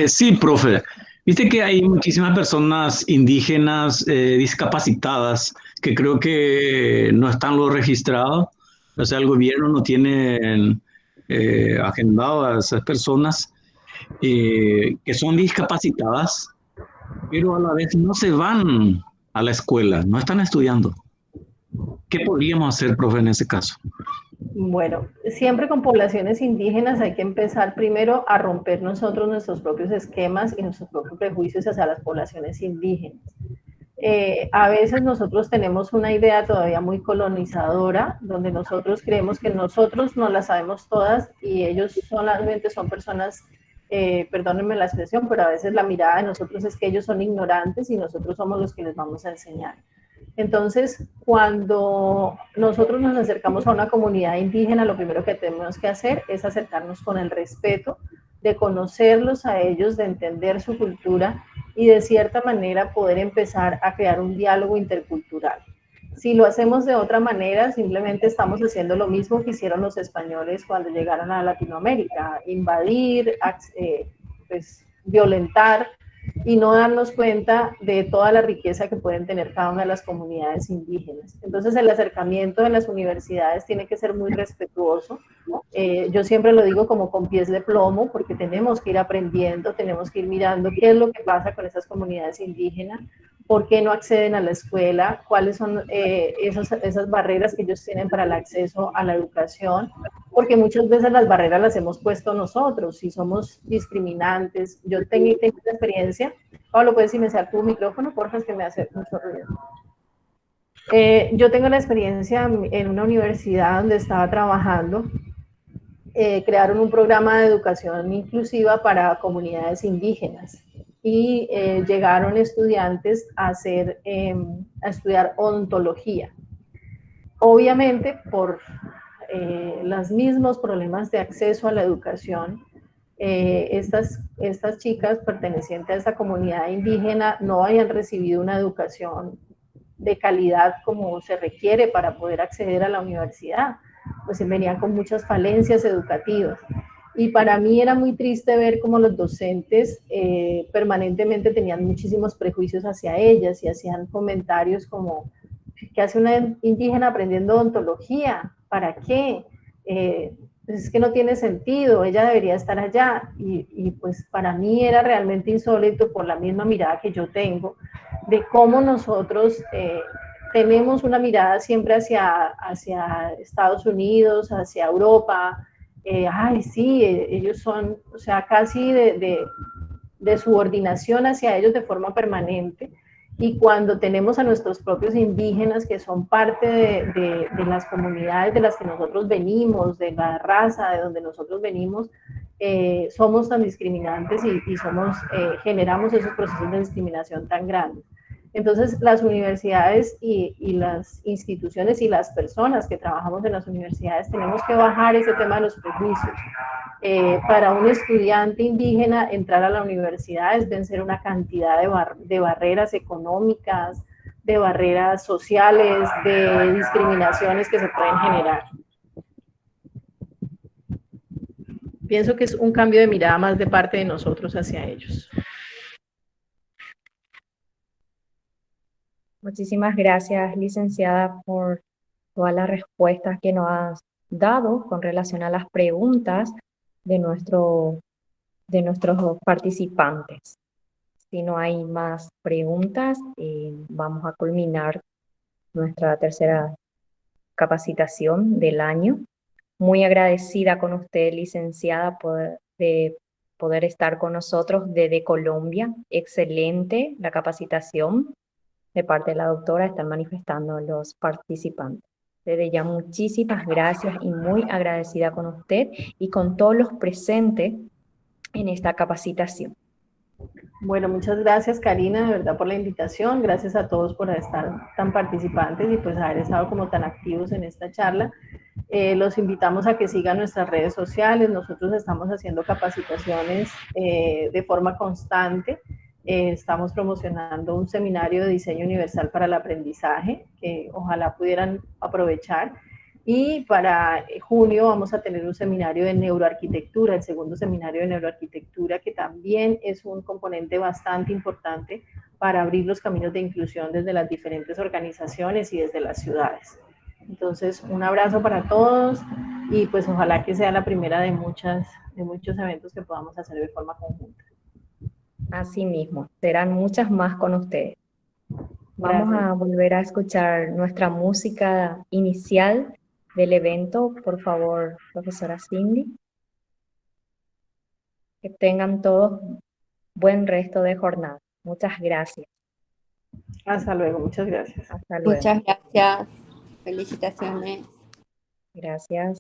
Sí, profe. Viste que hay muchísimas personas indígenas discapacitadas que creo que no están lo registrados, o sea, el gobierno no tiene agendado a esas personas que son discapacitadas, pero a la vez no se van a la escuela, no están estudiando. ¿Qué podríamos hacer, profe, en ese caso? Bueno, siempre con poblaciones indígenas hay que empezar primero a romper nosotros nuestros propios esquemas y nuestros propios prejuicios hacia las poblaciones indígenas. A veces nosotros tenemos una idea todavía muy colonizadora, donde nosotros creemos que nosotros no las sabemos todas y ellos solamente son personas, perdónenme la expresión, pero a veces la mirada de nosotros es que ellos son ignorantes y nosotros somos los que les vamos a enseñar. Entonces, cuando nosotros nos acercamos a una comunidad indígena, lo primero que tenemos que hacer es acercarnos con el respeto, de conocerlos a ellos, de entender su cultura y de cierta manera poder empezar a crear un diálogo intercultural. Si lo hacemos de otra manera, simplemente estamos haciendo lo mismo que hicieron los españoles cuando llegaron a Latinoamérica: invadir, pues, violentar, y no darnos cuenta de toda la riqueza que pueden tener cada una de las comunidades indígenas. Entonces, el acercamiento de las universidades tiene que ser muy respetuoso. Yo siempre lo digo como con pies de plomo, porque tenemos que ir aprendiendo, tenemos que ir mirando qué es lo que pasa con esas comunidades indígenas, por qué no acceden a la escuela, cuáles son esas barreras que ellos tienen para el acceso a la educación, porque muchas veces las barreras las hemos puesto nosotros y somos discriminantes. Yo tengo una experiencia. Pablo, ¿puedes silenciar tu micrófono, porfa? Es que me hace mucho ruido. Yo tengo la experiencia en una universidad donde estaba trabajando. Crearon un programa de educación inclusiva para comunidades indígenas y llegaron estudiantes a estudiar odontología. Obviamente, por los mismos problemas de acceso a la educación, estas chicas pertenecientes a esta comunidad indígena no habían recibido una educación de calidad como se requiere para poder acceder a la universidad, pues venían con muchas falencias educativas. Y para mí era muy triste ver cómo los docentes permanentemente tenían muchísimos prejuicios hacia ellas y hacían comentarios como: ¿qué hace una indígena aprendiendo odontología? ¿Para qué? Pues es que no tiene sentido, ella debería estar allá. Y pues para mí era realmente insólito, por la misma mirada que yo tengo, de cómo nosotros tenemos una mirada siempre hacia Estados Unidos, hacia Europa. Ay, sí, ellos son, o sea, casi de subordinación hacia ellos de forma permanente. Y cuando tenemos a nuestros propios indígenas, que son parte de las comunidades de las que nosotros venimos, de la raza de donde nosotros venimos, somos tan discriminantes y generamos esos procesos de discriminación tan grandes. Entonces, las universidades y las instituciones y las personas que trabajamos en las universidades tenemos que bajar ese tema de los prejuicios. Para un estudiante indígena, entrar a la universidad es vencer una cantidad de barreras económicas, de barreras sociales, de discriminaciones que se pueden generar. Pienso que es un cambio de mirada más de parte de nosotros hacia ellos. Muchísimas gracias, licenciada, por todas las respuestas que nos has dado con relación a las preguntas de nuestros participantes. Si no hay más preguntas, vamos a culminar nuestra tercera capacitación del año. Muy agradecida con usted, licenciada, de poder estar con nosotros desde Colombia. Excelente la capacitación de parte de la doctora, están manifestando los participantes. Desde ya, muchísimas gracias y muy agradecida con usted y con todos los presentes en esta capacitación. Bueno, muchas gracias, Karina, de verdad, por la invitación. Gracias a todos por estar tan participantes y pues haber estado como tan activos en esta charla. Los invitamos a que sigan nuestras redes sociales. Nosotros estamos haciendo capacitaciones de forma constante. Estamos promocionando un seminario de diseño universal para el aprendizaje que ojalá pudieran aprovechar. Y para junio vamos a tener un seminario de neuroarquitectura, el segundo seminario de neuroarquitectura, que también es un componente bastante importante para abrir los caminos de inclusión desde las diferentes organizaciones y desde las ciudades. Entonces, un abrazo para todos y pues ojalá que sea la primera de muchos eventos que podamos hacer de forma conjunta. Así mismo, serán muchas más con ustedes. Vamos a volver a escuchar nuestra música inicial del evento, por favor, profesora Cindy. Que tengan todos buen resto de jornada. Muchas gracias. Hasta luego, muchas gracias. Hasta luego. Muchas gracias. Felicitaciones. Gracias.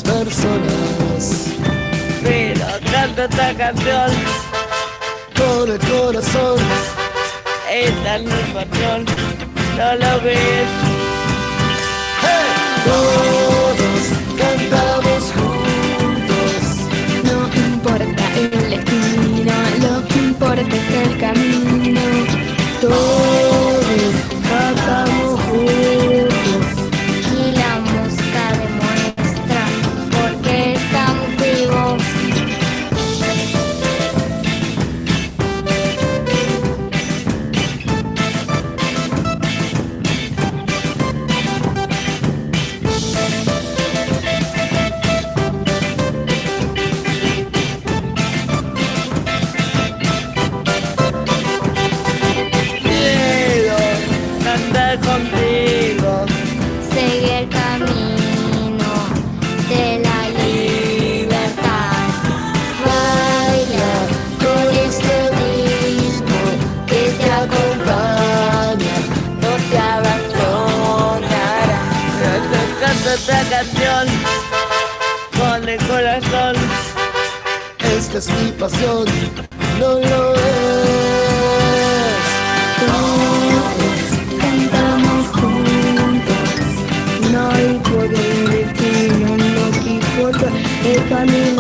Personas, pero canto esta canción con el corazón. Esta es mi patrón, no lo ves. ¡Hey! Todos cantamos juntos, No importa el canción con el corazón. Esta es mi pasión, no lo es. Todos cantamos juntos, no hay poder que no nos importa el camino.